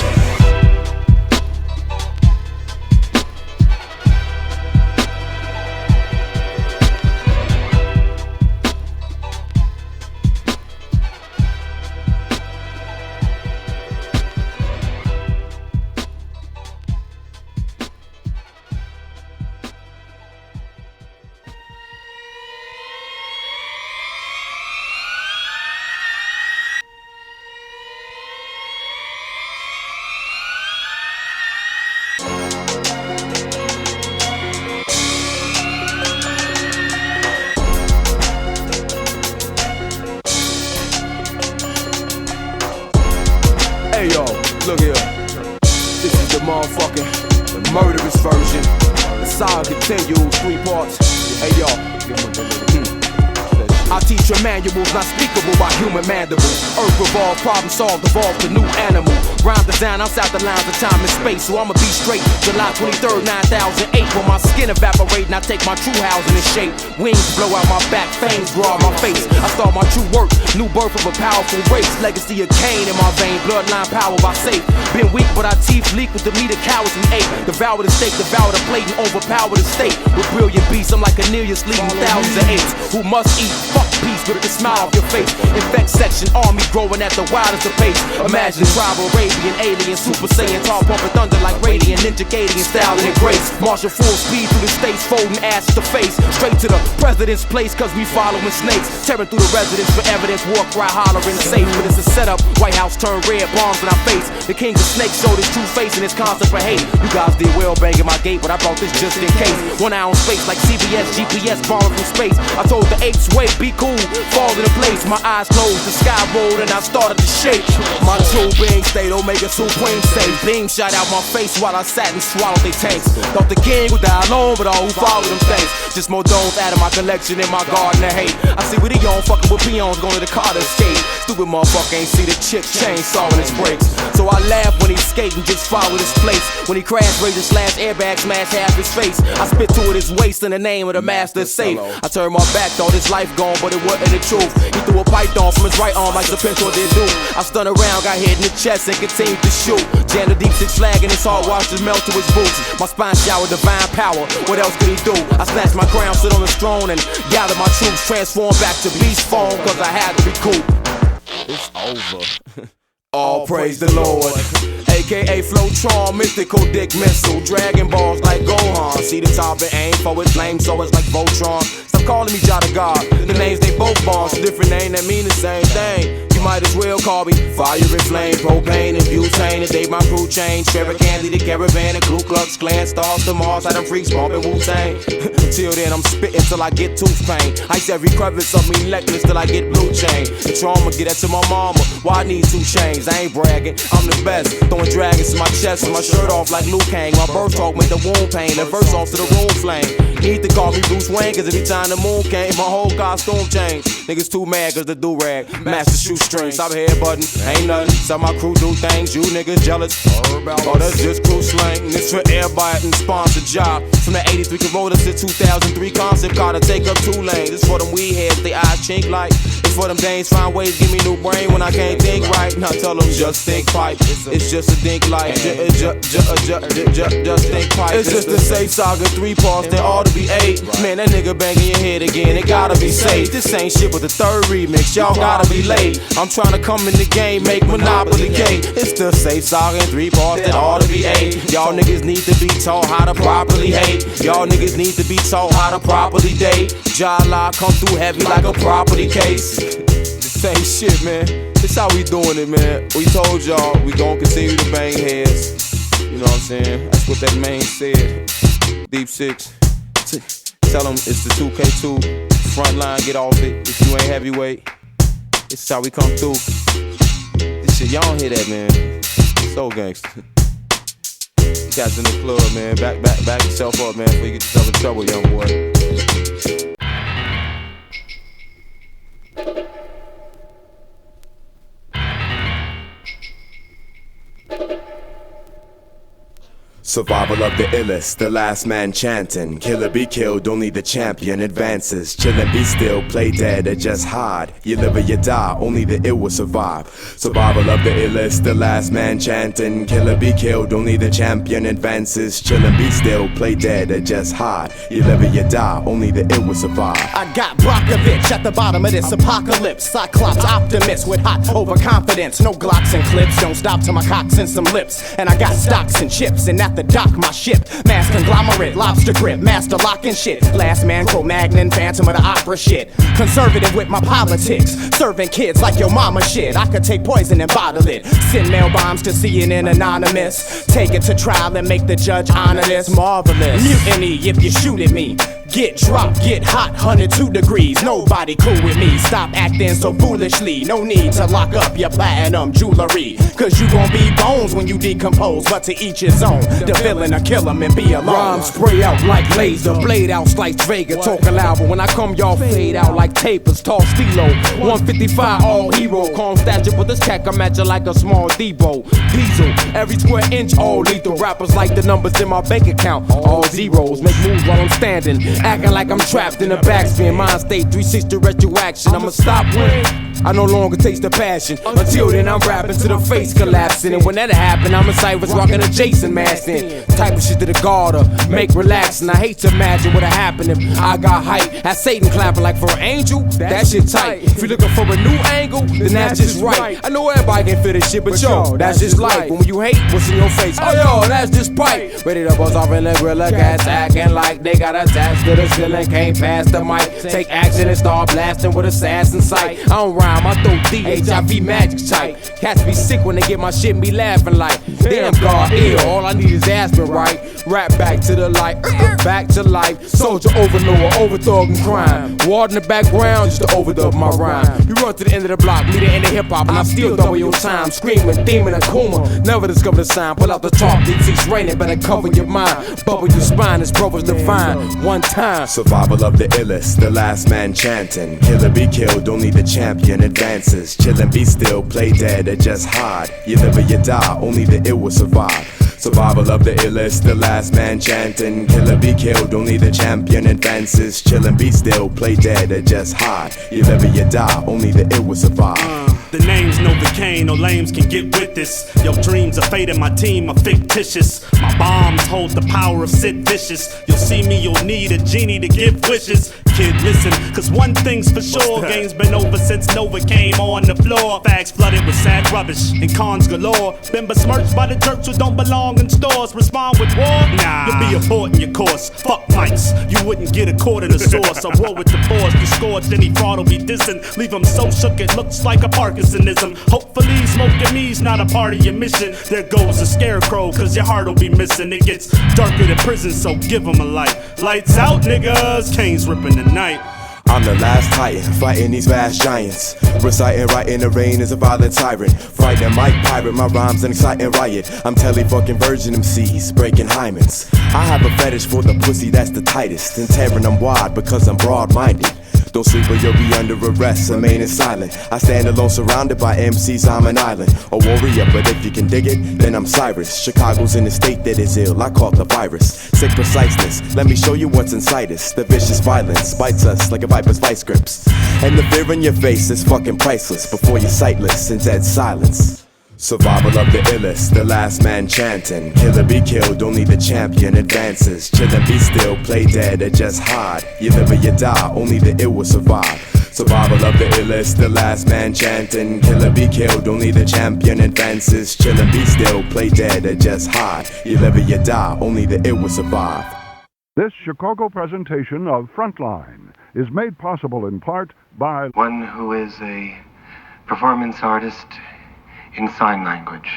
Hey yo, look here. This is the motherfucking Murderous version. The Saga continues, 3 parts. Hey yo. I teach your manuals, not speakable by human mandibles. Earth revolve, problem solved, evolved to new animal. Rhyme design outside the lines of time and space, so I'ma be straight. July 23rd, 9008. When my skin evaporate and I take my true housing in shape. Wings blow out my back, fangs grow out my face. I start my true work, new birth of a powerful race. Legacy of Cain in my vein, bloodline power by safe. Been weak, but our teeth leak with the meat of cowards we ate. Devour the steak, devour the plate, and overpower the state. With brilliant beasts, I'm like Cornelius leading thousands of apes who must eat. Fuck peace with a smile off your face. Infect section, army growing at the wildest of pace. Imagine tribal Arabian, alien, super saiyan, tall pumping thunder like radiant, ninja Gadian style and grace. Marshal full speed through the states, folding ass to face. Straight to the president's place, cause we following snakes. Tearing through the residence for evidence, war cry hollering safe. But it's a setup, White House turn red, bombs in our face. The king of snakes showed his true face and his concept for hate. You guys did well banging my gate, but I brought this just in case. 1 hour on space like CBS, GPS, borrowed from space. I told the apes, wait, be cool, fall into place. My eyes closed, the sky rolled, and I started to shake. My true being state, Omega Supreme state. Beam shot out my face while I sat and swallowed they tanks. Thought the king would die alone, but all who followed them things. Just more domes added my collection in my garden of hate. I see what he on, fucking with peons, going to the car to escape. Stupid motherfucker ain't see the chick chainsaw in his brakes. So I laugh when he's skating, just follow his place. When he crashed, razor slash airbag, smash half his face. I spit to it his waist in the name of the master safe. I turned my back, thought his life gone, but it wasn't the truth. He threw a python from his right arm like the Pinto did do. I spun around, got hit in the chest and continued to shoot. Jammed the deep six flag and his heart watched it melt to his boots. My spine showered divine power, what else could he do? I snatched my crown, stood on the throne and gathered my troops. Transformed back to beast form, cause I had to be cool. It's over. All praise the Lord. AKA Flowtron, mystical dick missile. Dragon balls like Gohan. See the top and aim for his flame, so it's like Voltron. Stop calling me Jdoubleu. The names they both bombs, different name that mean the same thing. You might as well call me fire and flame, propane and butane. And they my crew change, Trevor Candy, the caravan, and Ku Klux Klan, stars to Mars, how them freaks bumping Wu-Tang. Till then I'm spitting till I get tooth pain. Ice every crevice of me necklace till I get blue chain. The trauma, get that to my mama. Why I need 2 chains? I ain't bragging, I'm the best. Throwing dragons to my chest and my shirt off like Liu Kang. My birth talk made the wound pain, the verse off to the room flame. Need to call me Bruce Wayne, cause every time the moon came, my whole costume changed. Niggas too mad cause the do-rag, master shoestring. Stop headbutting, ain't nothing. Some my crew do things, you niggas jealous. Oh, that's just crew slang. This for everybody and sponsor job. From the 83 Corolla to 2003 concept car to take up 2 lanes. It's for them weed heads, they eyes chink like. It's for them Danes, find ways, give me new brain when I can't think right. Now tell them just think pipe. It's just a think like. Just think pipe. It's just a safe Saga, 3 parts, they ought to be 8. Man, that nigga banging your head again, it gotta be safe. This ain't shit but the 3rd remix, y'all gotta be late. I'm trying to come in the game, make Monopoly cake. It's the safe Saga, 3 parts, that ought to be 8. Y'all niggas need to be taught how to properly hate. Y'all niggas need to be taught how to properly date. Jala come through heavy like a property case. The same shit, man. This how we doing it, man. We told y'all we gon' continue to bang heads. You know what I'm saying? That's what that man said. Deep 6. Tell them it's the 2K2. Frontline, get off it. If you ain't heavyweight, this is how we come through. This shit, y'all don't hear that, man. So gangster. You guys in the club, man. Back yourself up, man, before you get yourself in trouble, young boy. Survival of the illest, the last man chanting. Killer be killed, only the champion advances. Chillin' be still, play dead or just hide. You live or you die, only the ill will survive. Survival of the illest, the last man chanting. Killer be killed, only the champion advances. Chillin' be still, play dead or just hide. You live or you die, only the ill will survive. I got Brockovich at the bottom of this apocalypse. Cyclops optimist with hot overconfidence. No Glocks and clips, don't stop till my cock's in some lips. And I got stocks and chips, and at the dock my ship. Mass conglomerate, lobster grip, master lock and shit. Last man, Cro-Magnon, Phantom of the Opera shit. Conservative with my politics, serving kids like your mama shit. I could take poison and bottle it. Send mail bombs to CNN Anonymous. Take it to trial and make the judge honor this. Marvelous. Mutiny if you shoot at me. Get dropped, get hot, 102 degrees. Nobody cool with me. Stop acting so foolishly. No need to lock up your platinum jewelry. Cause you gon' be bones when you decompose. But to each his own. The villain or kill him and be alone. Rhymes spray out like laser. Blade out slice Vega. Talking loud, but when I come, y'all fade out like tapers. Tall stilo. 155 all hero. Calm stature, but this cat come at you like a small Debo. Diesel. Every square inch all lethal. Rappers like the numbers in my bank account. All zeros. Make moves while I'm standing. Acting like I'm trapped in a backspin. Mind state 360 retroaction. I'ma stop when I no longer taste the passion. Until then I'm rapping to the face collapsing. And when that happen, I'm in Cyphers rocking a Jason mask in. Type of shit to the Garter, make relaxing. I hate to imagine what'd happen if I got hype. Had Satan clapping like for an angel, that shit tight. If you're looking for a new angle, then that's just right. I know everybody can feel this shit, but yo, that's just life. When you hate, what's in your face? Oh yo, that's just pipe. Ready to buzz off in the gorilla cats acting like they got attached to the ceiling. Can't pass the mic, take action and start blasting with assassin sight. I don't rhyme, I throw D, HIV magic tight. Cats be sick when they get my shit and be laughing like, damn God ill, all I need is aspirin, right? Rap back to the light, back to life. Soldier overlord, overthug and crime. Ward in the background just to overdub my rhyme. You run to the end of the block, meet the end of hip hop, and I still double your time. Screaming, demon, and Kuma. Never discover the sign. Pull out the top, it's raining, better cover your mind. Bubble your spine, this brothers divine. One time. Survival of the illest, the last man chanting. Killer be killed, only the champion advances. Chillin' be still, play dead or just hide. You live or you die, only the ill will survive. Survival of the illest, the last man chanting. Killer be killed, only the champion advances. Chillin' be still, play dead or just hide. You live or you die, only the ill will survive. The name's Novocaine, no lames can get with this. Your dreams are fading, my team are fictitious. My bombs hold the power of Sid Vicious. You'll see me, you'll need a genie to give wishes. Kid, listen, cause one thing's for sure. Game's been over since Nova came on the floor. Bags flooded with sad rubbish and cons galore. Been besmirched by the jerks who don't belong in stores. Respond with war? Nah, you'll be aborting your course. Fuck mics, you wouldn't get a cord in the source. A war with the force, disgorged any fraud will be dissing. Leave them so shook it looks like a parking Parkinsonism. Hopefully smoking me's not a part of your mission. There goes a scarecrow, cause your heart'll be missing. It gets darker than prison, so give 'em a light. Lights out, niggas, Cain's ripping the night. I'm the last titan, fighting these vast giants. Reciting right in the rain as a violent tyrant. Frightening Mike Pirate, my rhymes an exciting riot. I'm fucking virgin MCs, breaking hymens. I have a fetish for the pussy that's the tightest, and tearing them wide because I'm broad-minded. Don't sleep or you'll be under arrest, remaining silent. I stand alone surrounded by MCs, I'm an island. A warrior, but if you can dig it, then I'm Cyrus. Chicago's in a state that is ill, I call it the virus. Sick preciseness, let me show you what's inside us. The vicious violence bites us like a viper's vice grips. And the fear in your face is fucking priceless. Before you're sightless in dead silence. Survival of the illest, the last man chanting. Killer be killed, only the champion advances. Chillin' be still, play dead or just hide. You live or you die, only the ill will survive. Survival of the illest, the last man chanting. Killer be killed, only the champion advances. Chillin' be still, play dead or just hide. You live or you die, only the ill will survive. This Chicago presentation of Frontline is made possible in part by one who is a performance artist in sign language.